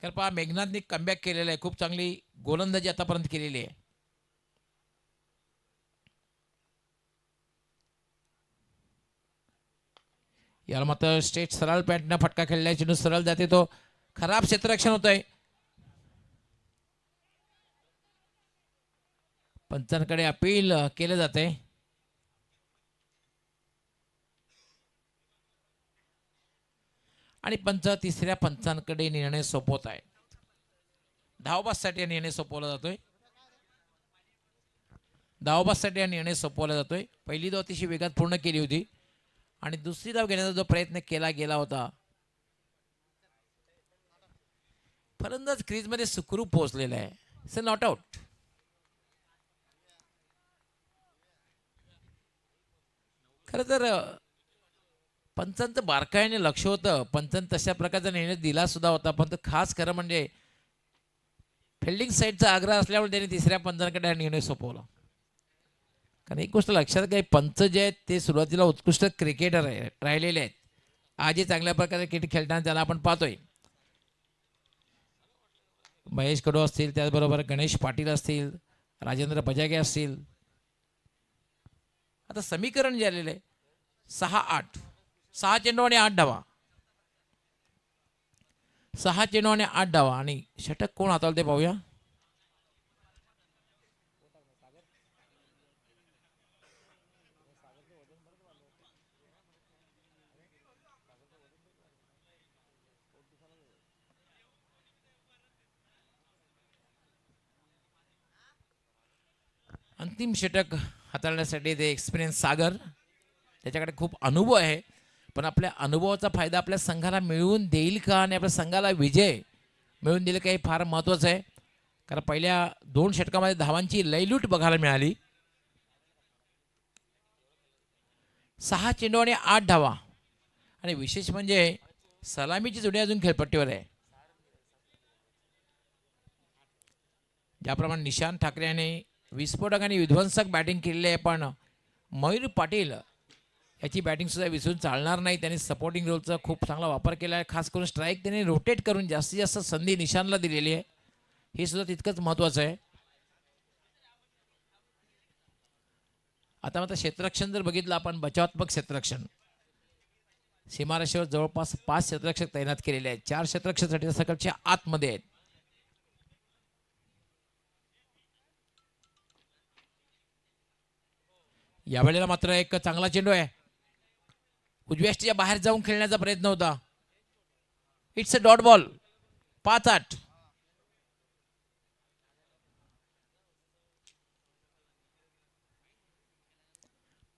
कारण पहा मेघनाथने कमबॅक केलेलं आहे. खूप चांगली गोलंदाजी आतापर्यंत केलेली आहे. याला मात्र स्ट्रेट सरळ पॅन्टनं फटका खेळलाय. चेंडू सरळ जाते. तो खराब क्षेत्ररक्षण होत आहे. पंचांकडे अपील केलं जाते. आणि तिसऱ्या पंचांकडे निर्णय सोपवत आहे. धावबासाठी निर्णय सोपवला जातोय. निर्णय सोपवला जातोय. पहिली धाव अतिशय वेगात पूर्ण केली होती आणि दुसरी धाव घेण्याचा जो प्रयत्न केला गेला होता फलंदाज क्रीजमध्ये सुखरूप पोहोचलेला आहे. It's a not out. खरं तर पंचांचं बारकाईने लक्ष होतं. पंचांत तशा प्रकारचा निर्णय दिला सुद्धा होता. पण खास खरं म्हणजे फिल्डिंग साईडचा आग्रह असल्यामुळे त्यांनी तिसऱ्या पंचांकडे हा निर्णय सोपवला. कारण एक गोष्ट लक्षात घ्या पंच जे आहेत ते सुरुवातीला उत्कृष्ट क्रिकेटर राहिलेले आहेत. आजही चांगल्या प्रकारे क्रिकेट खेळताना त्याला आपण पाहतोय. महेश कडू असतील त्याचबरोबर गणेश पाटील असतील राजेंद्र बजागे असतील. आता समीकरण जे आलेलं आहे 6-8. 6 चेंडू आणि 8 धावा. 6 चेंडू आणि 8 धावा. आणि षटक कोण हाताळते ते पाहूया. अंतिम षटक हाताळण्यासाठी ते एक्सपिरियन्स सागर, त्याच्याकडे खूप अनुभव आहे, पण आपल्या अनुभवाचा फायदा आपल्या संघाला मिळवून देईल का आणि आपल्या संघाला विजय मिळवून दिले काही फार महत्त्वाचं आहे. कारण पहिल्या 2 षटकामध्ये धावांची लयलूट बघायला मिळाली. 6 चेंडू आणि 8 धावा, आणि विशेष म्हणजे सलामीची जोडी अजून खेळपट्टीवर आहे. ज्याप्रमाणे निशांत ठाकरे याने विस्फोटक आणि विध्वंसक बॅटिंग केलेली आहे, पण मयूर पाटील याची बॅटिंगसुद्धा विसरून चालणार नाही. त्यांनी सपोर्टिंग रोलचा खूप चांगला वापर केला आहे. खास करून स्ट्राईक त्यांनी रोटेट करून जास्तीत जास्त संधी निशांतला दिलेली आहे, हे सुद्धा तितकंच महत्त्वाचं आहे. आता मात्र क्षेत्ररक्षण जर बघितलं आपण, बचावात्मक क्षेत्ररक्षण सीमारेषेवर जवळपास 5 क्षेत्ररक्षक तैनात केलेले आहेत. 4 क्षेत्ररक्षक सकलच्या आतमध्ये आहेत. यावेळेला मात्र एक चांगला चेंडू आहे. उजव्या यष्टीच्या बाहेर जाऊन खेळण्याचा प्रयत्न होता. It's a dot ball. 5-8.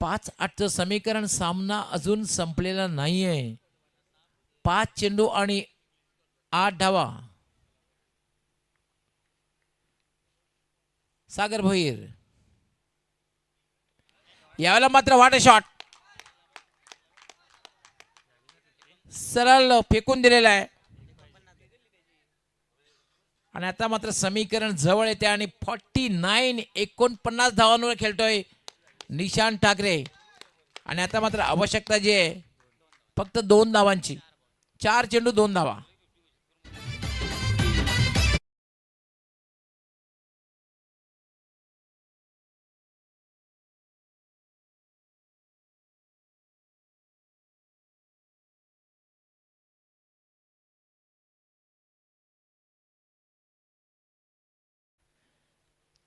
पाच 8चं समीकरण, सामना अजून संपलेला नाहीये. 5 चेंडू आणि 8 धावा. सागर भोईर यावेळेला मात्र व्हॉट अ शॉट, सरळ फेकून दिलेला आहे. आणि आता मात्र समीकरण जवळ येते आणि 49 धावांवर खेळतोय निशांत ठाकरे. आणि आता मात्र आवश्यकता जी आहे फक्त 2 धावांची. 4 चेंडू 2 धावा.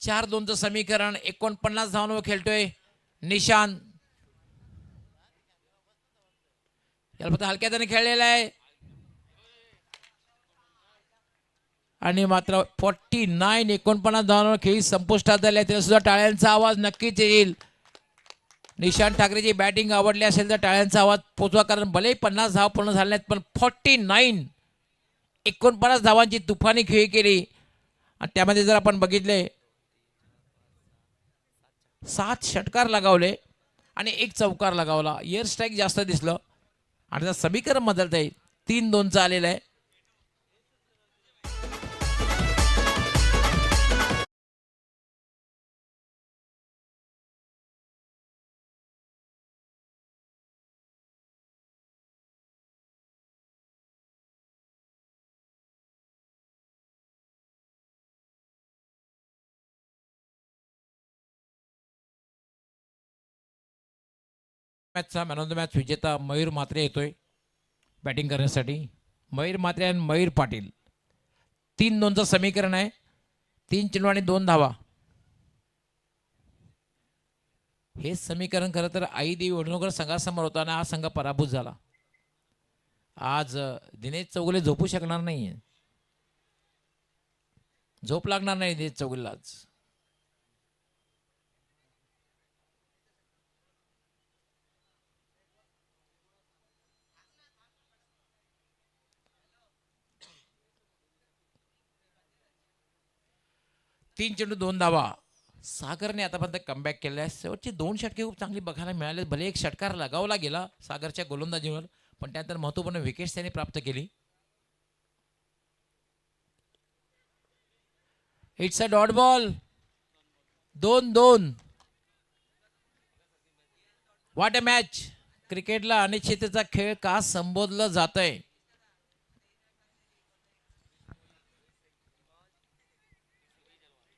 चार 2चं समीकरण, 49 धावांवर खेळतोय निशांत. याला फक्त हलक्या त्याने खेळलेला आहे. आणि मात्र 49 धावांवर खेळी संपुष्टात आली. त्याला सुद्धा टाळ्यांचा आवाज नक्कीच येईल. निशांत ठाकरेची बॅटिंग आवडली असेल तर टाळ्यांचा आवाज पोचवा, कारण भले 50 धावा पूर्ण झाल्या नाहीत, पण 49 धावांची तुफानी खेळी केली. आणि त्यामध्ये जर आपण बघितले 7 षटकार लगावले आणि 1 चौकार लगावला. एअर स्ट्राईक जास्त दिसलं आणि त्याचं समीकरण बदलत आहे. 3-2चं आलेलं आहे. मॅचचा मॅन ऑफ द मॅच विजेता मयूर म्हात्रे येतोय बॅटिंग करण्यासाठी. मयूर म्हात्रे आणि मयूर पाटील. 3-2चं समीकरण आहे. 3 चेंडू आणि 2 धावा. हे समीकरण खरं तर आई देवी वडनगर संघासमोर होता आणि हा संघ पराभूत झाला. आज दिनेश चौगुले झोपू शकणार नाही. झोप लागणार नाही दिनेश चौगुलेला आज. तीन चेंडू 2 धावा. सागरने आतापर्यंत कमबॅक केलेला आहे. शेवटची 2 षटके खूप चांगली बघायला मिळाले. भले एक षटकार लगावला गेला सागरच्या गोलंदाजीवर, पण त्यानंतर महत्त्वपूर्ण विकेट्स त्याने प्राप्त केली. It's a dot ball. 2-2. What a match. क्रिकेटला अनिश्चिततेचा खेळ का संबोधलं जातंय.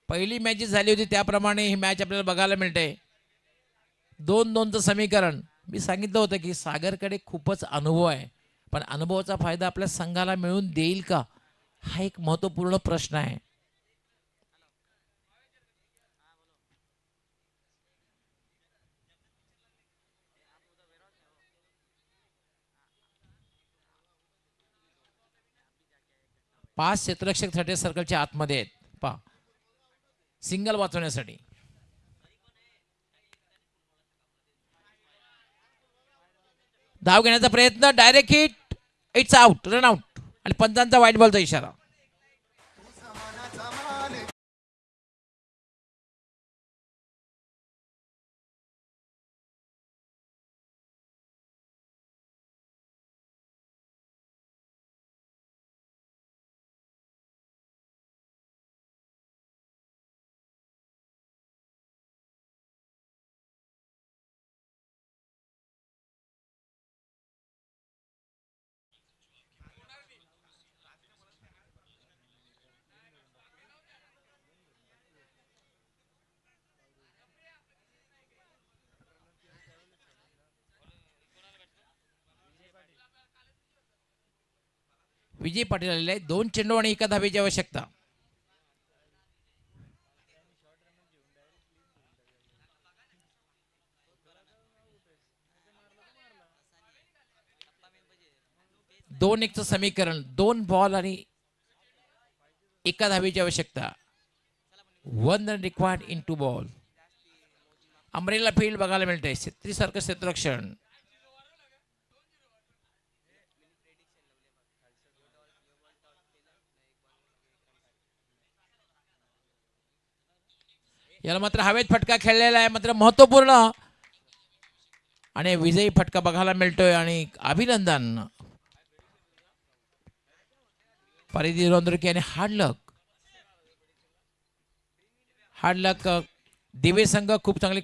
पहिली मॅच जी झाली होती त्याप्रमाणे ही मॅच आपल्याला बघायला मिळते. 2-2चं समीकरण. मी सांगितलं होतं की सागरकडे खूपच अनुभव आहे, पण अनुभवाचा फायदा आपल्या संघाला मिळून देईल का, हा एक महत्त्वपूर्ण प्रश्न आहे. पाच क्षेत्ररक्षक 30 सर्कलच्या आतमध्ये आहेत. पहा, सिंगल वाचवण्यासाठी. धाव घेण्याचा प्रयत्न, direct hit, it's out, run out आणि पंचांचा वाईट बॉलचा इशारा. विजय पाटील आलेले आहे. 2 चेंडू आणि 1 धावेची आवश्यकता. दोन एकचं समीकरण, 2 बॉल आणि 1 धावेची आवश्यकता. 1 run required in 2 ball. Umbrella field बघायला मिळते. सारखं क्षेत्ररक्षण. याला मात्र हवेत फटका खेळलेला आहे, मात्र महत्वपूर्ण आणि विजयी फटका बघायला मिळतोय आणि अभिनंदन परिधी रोंदरके आणि हार्ड लक दिवे संघ खूप चांगली